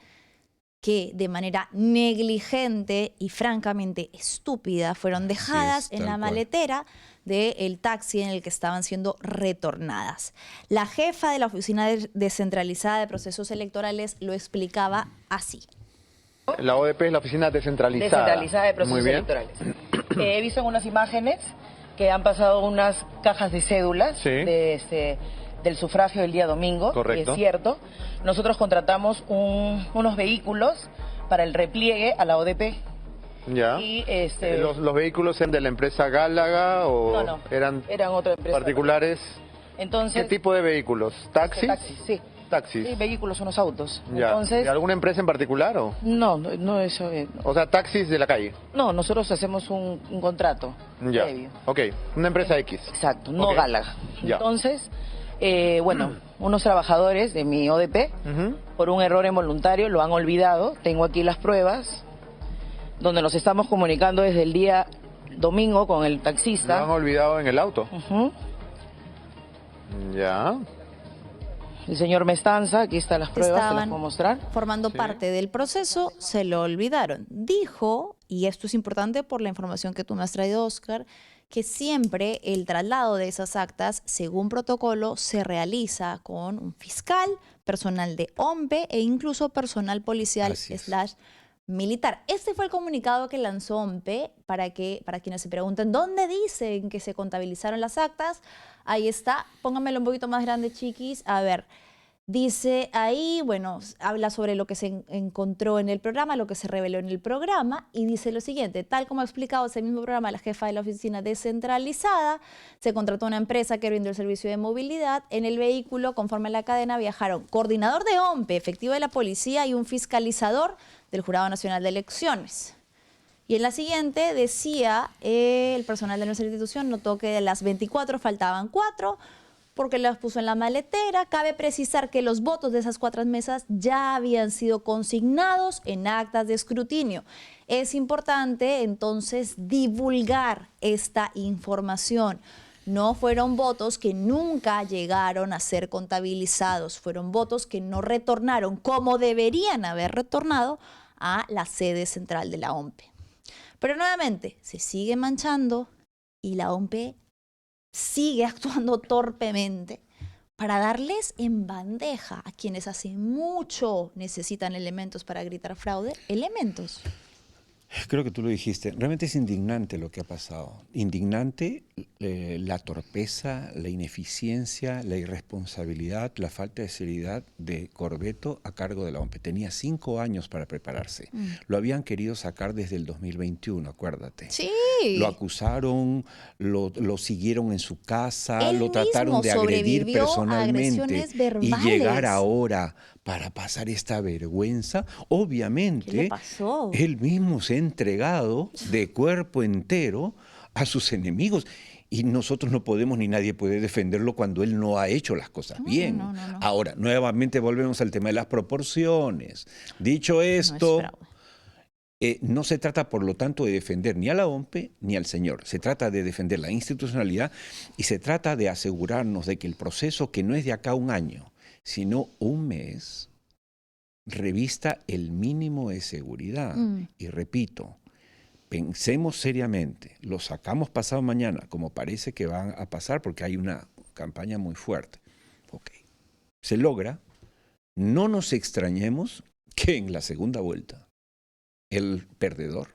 que de manera negligente y francamente estúpida fueron Así dejadas es, en tal la cual. maletera del taxi en el que estaban siendo retornadas. La jefa de la Oficina Descentralizada de Procesos Electorales lo explicaba así. La ODP es la oficina descentralizada. Descentralizada de procesos Muy bien. electorales. He visto en unas imágenes que han pasado unas cajas de cédulas Sí. del sufragio del día domingo. Correcto. Es cierto. Nosotros contratamos unos vehículos para el repliegue a la ODP. Ya. Y ¿Los vehículos eran de la empresa Gálaga o no, eran otra empresa. particulares? Entonces, ¿Qué tipo de vehículos? ¿Taxis? taxis, sí. Taxis. Sí, vehículos, unos autos. Ya. Entonces, ¿De alguna empresa en particular o? no eso. O sea, taxis de la calle. No, nosotros hacemos un contrato Ya. previo. Ok, una empresa X. Exacto, no Ok. Gálaga. Ya. Entonces, unos trabajadores de mi ODP, Ujú. por un error involuntario, lo han olvidado. Tengo aquí las pruebas, donde nos estamos comunicando desde el día domingo con el Lo han taxista. olvidado en el auto. Ujú. Ya. El señor Mestanza, aquí están las pruebas, te las Estaban puedo mostrar. formando Sí. parte del proceso, se lo olvidaron. Dijo, y esto es importante por la información que tú me has traído, Oscar, que siempre el traslado de esas actas, según protocolo, se realiza con un fiscal, personal de OMPE e incluso personal policial Así es. / militar. Este fue el comunicado que lanzó OMPE para quienes se pregunten dónde dicen que se contabilizaron las actas. Ahí está, pónganmelo un poquito más grande, chiquis. A ver, dice ahí, bueno, habla sobre lo que se encontró en el programa, lo que se reveló en el programa, y dice lo siguiente: tal como ha explicado ese mismo programa la jefa de la oficina descentralizada, se contrató una empresa que brindó el servicio de movilidad. En el vehículo, conforme a la cadena, viajaron coordinador de OMPE, efectivo de la policía y un fiscalizador del Jurado Nacional de Elecciones. Y en la siguiente decía, el personal de nuestra institución notó que de las 24 faltaban 4 porque las puso en la maletera. Cabe precisar que los votos de esas 4 mesas ya habían sido consignados en actas de escrutinio. Es importante entonces divulgar esta información. No fueron votos que nunca llegaron a ser contabilizados, fueron votos que no retornaron como deberían haber retornado a la sede central de la OMPE. Pero nuevamente, se sigue manchando y la OMPE sigue actuando torpemente para darles en bandeja a quienes hace mucho necesitan elementos para gritar fraude, elementos. Creo que tú lo dijiste. Realmente es indignante lo que ha pasado. Indignante la torpeza, la ineficiencia, la irresponsabilidad, la falta de seriedad de Corvetto a cargo de la OMPE. Tenía 5 años para prepararse. Lo habían querido sacar desde el 2021, acuérdate. Sí. Lo acusaron, lo siguieron en su casa, Él lo trataron mismo de agredir sobrevivió a personalmente. agresiones Y verbales. llegar ahora para pasar esta vergüenza, obviamente, ¿Qué le pasó? él mismo se ha entregado de cuerpo entero a sus enemigos. Y nosotros no podemos ni nadie puede defenderlo cuando él no ha hecho las cosas bien. No. Ahora, nuevamente volvemos al tema de las proporciones. Dicho No es esto, fraude. no se trata, por lo tanto, de defender ni a la OMPE ni al señor. Se trata de defender la institucionalidad y se trata de asegurarnos de que el proceso, que no es de acá a un año, sino un mes, revista el mínimo de seguridad. Y repito, pensemos seriamente, lo sacamos pasado mañana, como parece que van a pasar, porque hay una campaña muy fuerte. Ok, se logra, no nos extrañemos que en la segunda vuelta el perdedor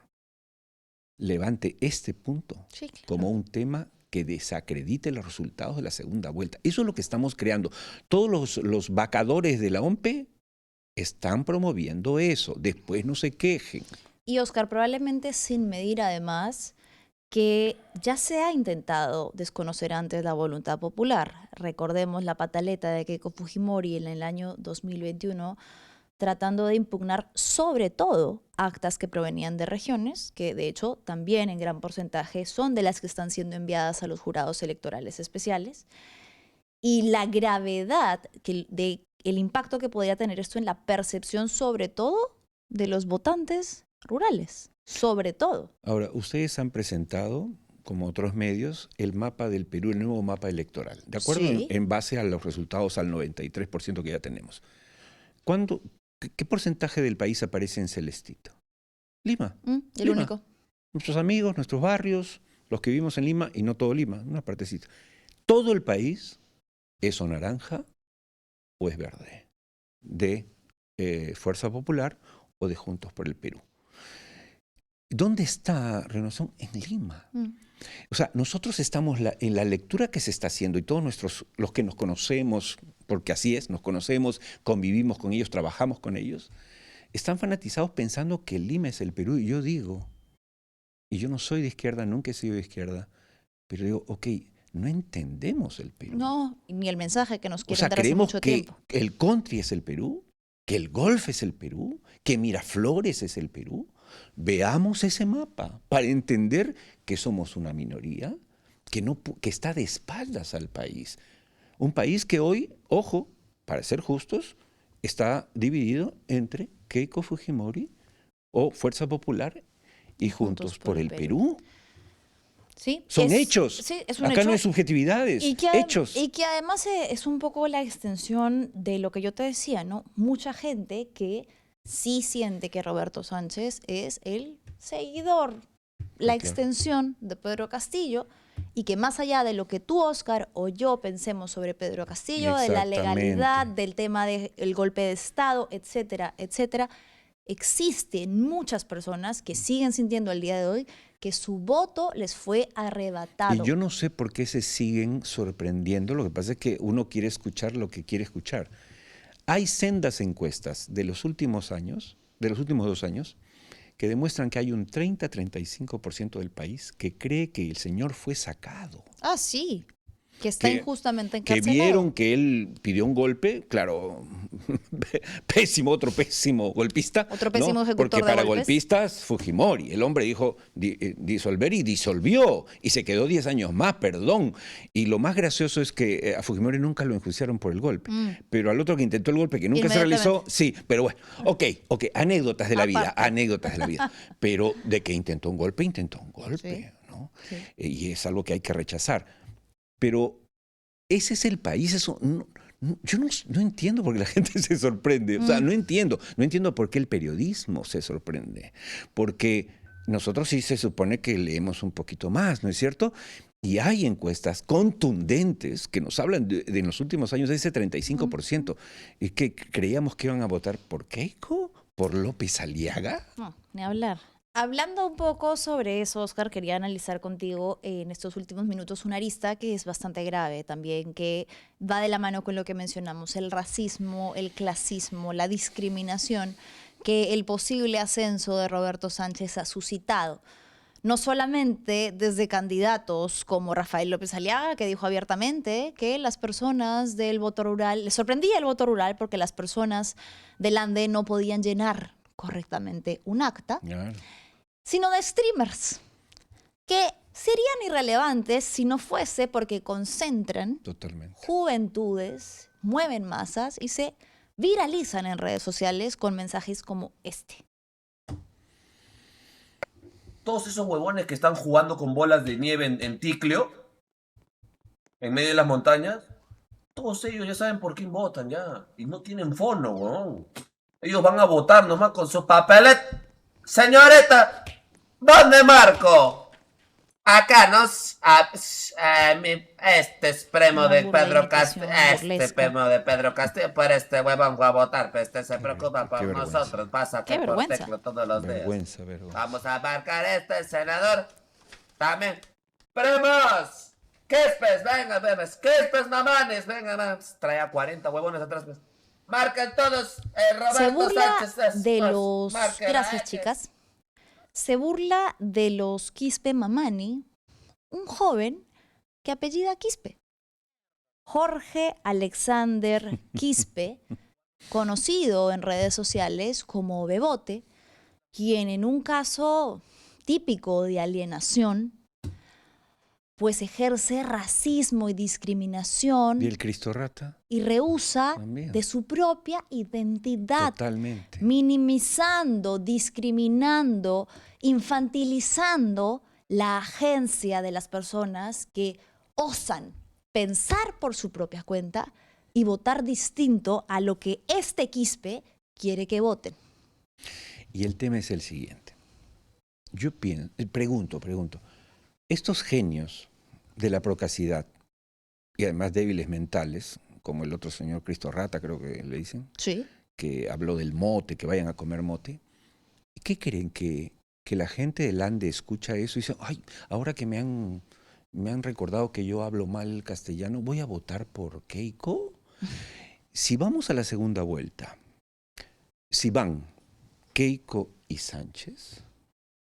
levante este punto Sí, claro. como un tema que desacredite los resultados de la segunda vuelta. Eso es lo que estamos creando. Todos los vacadores de la OMPE están promoviendo eso. Después no se quejen. Y Oscar, probablemente sin medir además que ya se ha intentado desconocer antes la voluntad popular. Recordemos la pataleta de Keiko Fujimori en el año 2021, tratando de impugnar sobre todo actas que provenían de regiones, que de hecho también en gran porcentaje son de las que están siendo enviadas a los jurados electorales especiales, y la gravedad el impacto que podría tener esto en la percepción sobre todo de los votantes rurales, sobre todo. Ahora, ustedes han presentado, como otros medios, el mapa del Perú, el nuevo mapa electoral, ¿de acuerdo? Sí. En base a los resultados, al 93% que ya tenemos. ¿Qué porcentaje del país aparece en celestito? Lima. El Lima. único. Nuestros amigos, nuestros barrios, los que vivimos en Lima, y no todo Lima, una partecita. Todo el país es o naranja o es verde, de Fuerza Popular o de Juntos por el Perú. ¿Dónde está Renovación? En Lima. O sea, nosotros estamos en la lectura que se está haciendo, y todos los que nos conocemos, porque así es, nos conocemos, convivimos con ellos, trabajamos con ellos, están fanatizados pensando que Lima es el Perú. Y yo digo, y yo no soy de izquierda, nunca he sido de izquierda, pero digo, ok, no entendemos el Perú. No, ni el mensaje que nos O quieren sea, dar hace creemos mucho que tiempo. el country es el Perú, que el golf es el Perú, que Miraflores es el Perú. Veamos ese mapa para entender que somos una minoría que está de espaldas al país. Un país que hoy, ojo, para ser justos, está dividido entre Keiko Fujimori o Fuerza Popular y Juntos por el Perú. Sí, Son hechos. Sí, es un Acá hecho. no hay subjetividades, hechos. Y que además es un poco la extensión de lo que yo te decía, ¿no? Mucha gente que sí siente que Roberto Sánchez es el seguidor, la extensión de Pedro Castillo, y que más allá de lo que tú, Oscar, o yo pensemos sobre Pedro Castillo, de la legalidad, del tema del golpe de Estado, etcétera, etcétera, existen muchas personas que siguen sintiendo al día de hoy que su voto les fue arrebatado. Y yo no sé por qué se siguen sorprendiendo. Lo que pasa es que uno quiere escuchar lo que quiere escuchar. Hay sendas encuestas de los últimos años, de los últimos 2 años, que demuestran que hay un 30-35% del país que cree que el señor fue sacado. Ah, sí, que está injustamente Que encarcelado. vieron que él pidió un golpe, claro, otro pésimo golpista. Otro pésimo ¿no? ejecutor Porque de para golpes. golpistas, Fujimori, el hombre dijo disolver y disolvió, y se quedó 10 años más, perdón. Y lo más gracioso es que a Fujimori nunca lo enjuiciaron por el golpe, pero al otro que intentó el golpe, que nunca se realizó, sí, pero bueno, ok, anécdotas de la vida, anécdotas de la vida. Pero de que intentó un golpe, Sí. ¿no? Sí. Y es algo que hay que rechazar. Pero ese es el país, eso yo no entiendo por qué la gente se sorprende. O sea, no entiendo por qué el periodismo se sorprende. Porque nosotros sí se supone que leemos un poquito más, ¿no es cierto? Y hay encuestas contundentes que nos hablan de en los últimos años de ese 35%. ¿Y que creíamos que iban a votar por Keiko? ¿Por López Aliaga? No, ni hablar. Hablando un poco sobre eso, Oscar, quería analizar contigo en estos últimos minutos una arista que es bastante grave también, que va de la mano con lo que mencionamos, el racismo, el clasismo, la discriminación que el posible ascenso de Roberto Sánchez ha suscitado. No solamente desde candidatos como Rafael López Aliaga, que dijo abiertamente que las personas del voto rural, les sorprendía el voto rural porque las personas del Ande no podían llenar correctamente un acta, Claro. sino de streamers, que serían irrelevantes si no fuese porque concentran Totalmente. juventudes, mueven masas y se viralizan en redes sociales con mensajes como este. Todos esos huevones que están jugando con bolas de nieve en Ticlio, en medio de las montañas, todos ellos ya saben por quién votan ya. Y no tienen fono, weón. Ellos van a votar nomás con su papelet. Señorita, ¿dónde marco? Acá, ¿no? Este es primo de Pedro Castillo. Este primo de Pedro Castillo. Por este huevón va a votar. Pero este se preocupa por vergüenza. nosotros. Pasa que Qué por vergüenza. Teclo todos los días. Vergüenza. Vamos a marcar este senador. También. ¡Primos! ¡Quespes! Venga, bebés. ¡Quespes, mamanes! Venga, más. Trae a 40 huevones atrás, pues. Marquen todos. Roberto Se burla Sánchez. de los... Marquen, Gracias, chicas. Se burla de los Quispe Mamani, un joven que apellida Quispe. Jorge Alexander Quispe conocido en redes sociales como Bebote, quien en un caso típico de alienación, pues ejerce racismo y discriminación ¿Y el Cristo Rata? y rehúsa También. de su propia identidad, Totalmente. minimizando, discriminando, infantilizando la agencia de las personas que osan pensar por su propia cuenta y votar distinto a lo que este quispe quiere que voten. Y el tema es el siguiente. Yo pregunto, estos genios de la procacidad, y además débiles mentales, como el otro señor Cristo Rata, creo que le dicen, Sí. que habló del mote, que vayan a comer mote, ¿qué creen? Que la gente del Ande escucha eso y dice, ay, ahora que me han recordado que yo hablo mal castellano, voy a votar por Keiko? Si vamos a la segunda vuelta, si van Keiko y Sánchez,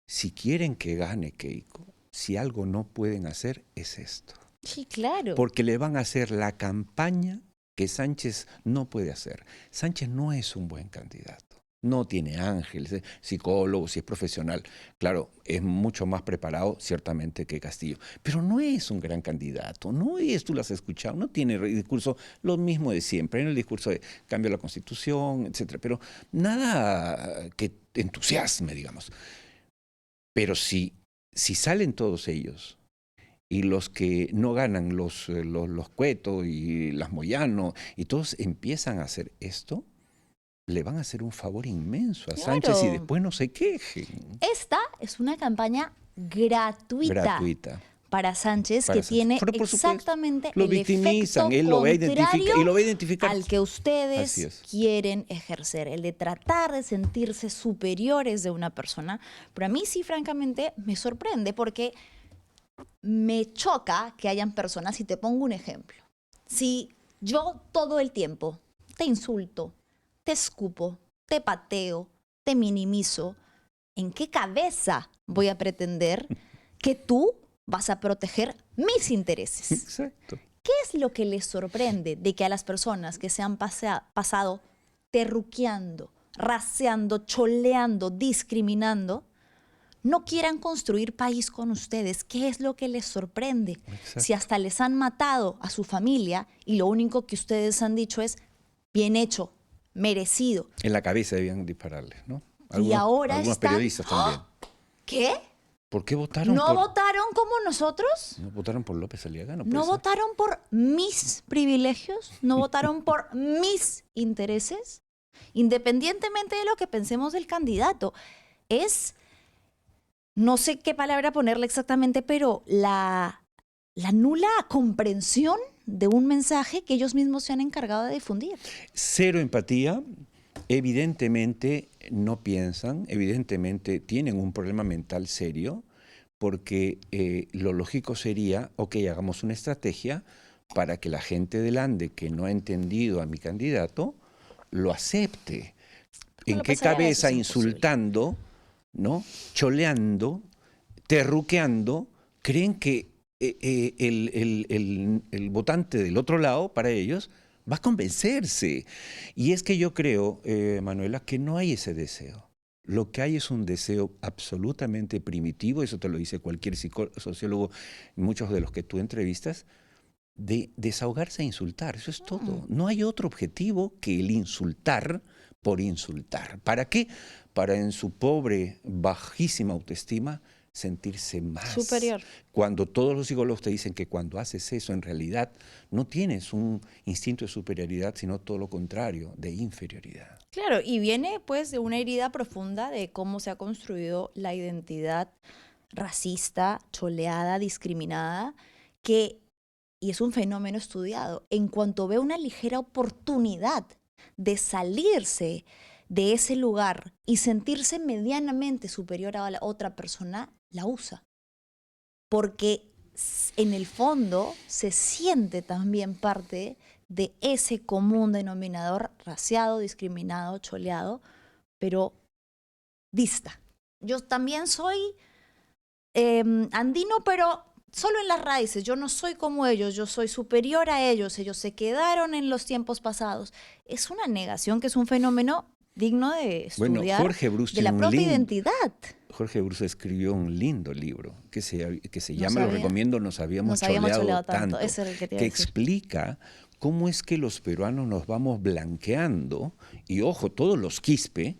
si quieren que gane Keiko, si algo no pueden hacer es esto. Sí, claro. Porque le van a hacer la campaña que Sánchez no puede hacer. Sánchez no es un buen candidato. No tiene ángeles, es psicólogo, si es profesional. Claro, es mucho más preparado ciertamente que Castillo. Pero no es un gran candidato. No es, tú lo has escuchado, no tiene el discurso lo mismo de siempre. En el discurso de cambio de la Constitución, etcétera. Pero nada que entusiasme, digamos. Pero si salen todos ellos y los que no ganan, los Cueto y las Moyano, y todos empiezan a hacer esto, le van a hacer un favor inmenso a Sánchez y después no se quejen. Esta es una campaña gratuita. Para Sánchez, que tiene exactamente lo el victimizan, efecto él lo va a identificar, contrario y lo va a identificar al que ustedes quieren ejercer, el de tratar de sentirse superiores de una persona. Pero a mí sí, francamente, me sorprende porque me choca que hayan personas, y te pongo un ejemplo. Si yo todo el tiempo te insulto, te escupo, te pateo, te minimizo, ¿en qué cabeza voy a pretender que tú vas a proteger mis intereses? Exacto. ¿Qué es lo que les sorprende de que a las personas que se han pasado terruqueando, raseando, choleando, discriminando, no quieran construir país con ustedes? ¿Qué es lo que les sorprende? Exacto. Si hasta les han matado a su familia y lo único que ustedes han dicho es bien hecho, merecido. En la cabeza debían dispararles, ¿no? Y ahora algunos están... periodistas también. ¿Qué? ¿Por qué votaron ¿No votaron como nosotros? ¿No votaron por López Aliaga? ¿No votaron por mis privilegios? ¿No votaron por mis intereses? Independientemente de lo que pensemos del candidato. Es, no sé qué palabra ponerle exactamente, pero la nula comprensión de un mensaje que ellos mismos se han encargado de difundir. Cero empatía. Evidentemente no piensan, evidentemente tienen un problema mental serio, porque lo lógico sería, ok, hagamos una estrategia para que la gente del Ande que no ha entendido a mi candidato lo acepte. ¿En qué cabeza insultando, ¿no? Choleando, terruqueando, creen que el votante del otro lado, para ellos, va a convencerse? Y es que yo creo, Manuela, que no hay ese deseo. Lo que hay es un deseo absolutamente primitivo, eso te lo dice cualquier sociólogo, muchos de los que tú entrevistas, de desahogarse a insultar. Eso es todo. No hay otro objetivo que el insultar por insultar. ¿Para qué? Para, en su pobre, bajísima autoestima, sentirse más superior. Cuando todos los psicólogos te dicen que cuando haces eso, en realidad no tienes un instinto de superioridad, sino todo lo contrario, de inferioridad. Claro, y viene pues de una herida profunda de cómo se ha construido la identidad racista, choleada, discriminada, y es un fenómeno estudiado. En cuanto ve una ligera oportunidad de salirse de ese lugar y sentirse medianamente superior a la otra persona, la usa. Porque en el fondo se siente también parte de ese común denominador raciado, discriminado, choleado, pero dista. Yo también soy andino, pero solo en las raíces, yo no soy como ellos, yo soy superior a ellos, ellos se quedaron en los tiempos pasados. Es una negación que es un fenómeno digno de estudiar, Bueno, Jorge Bruce de la tiene un propia link. identidad. Jorge Bruce escribió un lindo libro que se No llama, lo sabía. recomiendo, Nos habíamos choleado tanto, Ese era el que te iba a que decir. explica cómo es que los peruanos nos vamos blanqueando, y ojo, todos los quispe,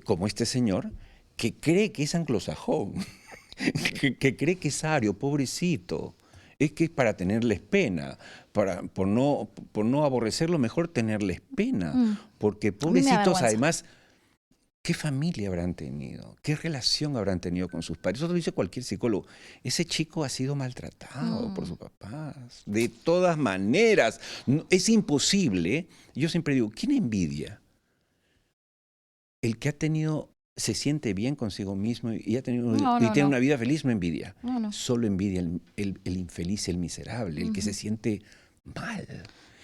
como este señor, que cree que es anglosajón, que cree que es ario, pobrecito. Es que es para tenerles pena, por no aborrecerlo, mejor tenerles pena, porque me da pobrecitos, vergüenza. además, ¿qué familia habrán tenido? ¿Qué relación habrán tenido con sus padres? Eso lo dice cualquier psicólogo. Ese chico ha sido maltratado por sus papás. De todas maneras, es imposible. Yo siempre digo, ¿quién envidia? El que se siente bien consigo mismo y tiene una vida feliz, no envidia. No. Solo envidia el infeliz, el miserable, el que se siente mal.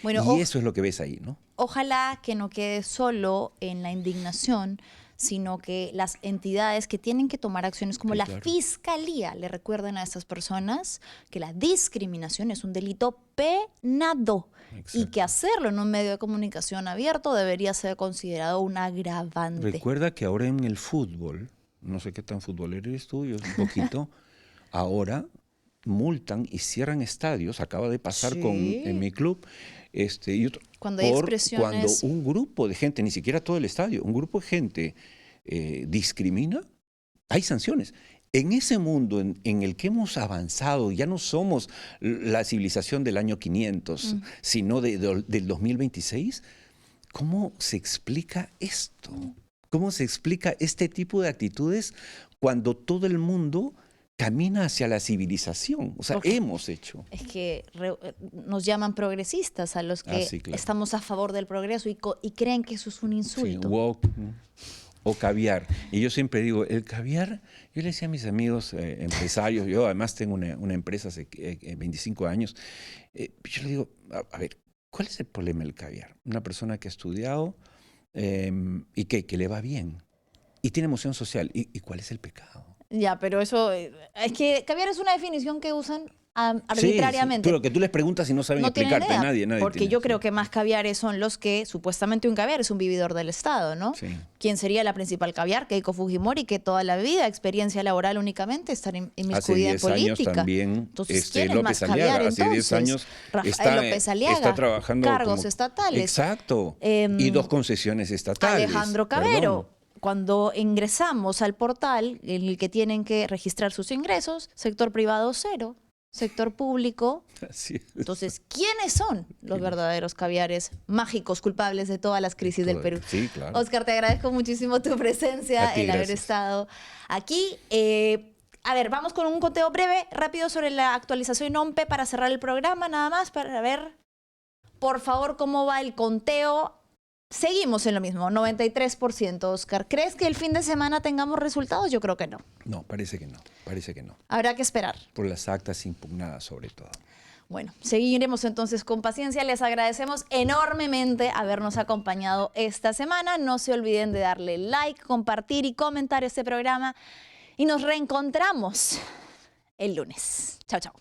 Bueno, y eso es lo que ves ahí, ¿no? Ojalá que no quede solo en la indignación, sino que las entidades que tienen que tomar acciones como Sí, la claro. Fiscalía le recuerden a estas personas que la discriminación es un delito penado y Exacto. que hacerlo en un medio de comunicación abierto debería ser considerado un agravante. Recuerda que ahora en el fútbol, no sé qué tan futbolero eres tú, yo un poquito, ahora multan y cierran estadios, acaba de pasar Sí. en mi club, y otro, Cuando hay expresiones- cuando un grupo de gente, ni siquiera todo el estadio, un grupo de gente discrimina, hay sanciones. En ese mundo en el que hemos avanzado, ya no somos la civilización del año 500, sino del 2026, ¿cómo se explica esto? ¿Cómo se explica este tipo de actitudes cuando todo el mundo camina hacia la civilización? O sea, Porque hemos hecho. Es que nos llaman progresistas a los que Sí, claro. estamos a favor del progreso y creen que eso es un Sí, insulto. woke, ¿no? O caviar. Y yo siempre digo, el caviar, yo le decía a mis amigos empresarios, yo además tengo una empresa hace 25 años, yo le digo, a ver, ¿cuál es el problema del caviar? Una persona que ha estudiado y que le va bien y tiene emoción social. ¿Y cuál es el pecado? Ya, pero eso es que caviar es una definición que usan Sí, arbitrariamente. sí, lo que tú les preguntas y no saben No tienen explicarte, idea, nadie porque tiene, yo sí. creo que más caviares son los que supuestamente un caviar es un vividor del Estado, ¿no? Sí. ¿Quién sería la principal caviar? Keiko Fujimori, que toda la vida, experiencia laboral únicamente, estar Hace inmiscuida en 10 años política. también Entonces, ¿quién es López más Aliaga, caviar hace 10 entonces? años Rafael López Aliaga, está trabajando cargos como- estatales. Exacto. Y 2 concesiones estatales. Alejandro Perdón. Cabero. Cuando ingresamos al portal en el que tienen que registrar sus ingresos, sector privado 0, sector público. Así es. Entonces, ¿quiénes son los verdaderos caviares mágicos culpables de todas las crisis del Perú? Sí, claro. Oscar, te agradezco muchísimo tu presencia, A ti, el haber gracias. estado aquí. A ver, vamos con un conteo breve, rápido sobre la actualización OMPE para cerrar el programa, nada más, para ver, por favor, cómo va el conteo. Seguimos en lo mismo, 93%, Oscar. ¿Crees que el fin de semana tengamos resultados? Yo creo que no. No, parece que no. Habrá que esperar. Por las actas impugnadas, sobre todo. Bueno, seguiremos entonces con paciencia. Les agradecemos enormemente habernos acompañado esta semana. No se olviden de darle like, compartir y comentar este programa. Y nos reencontramos el lunes. Chao, chao.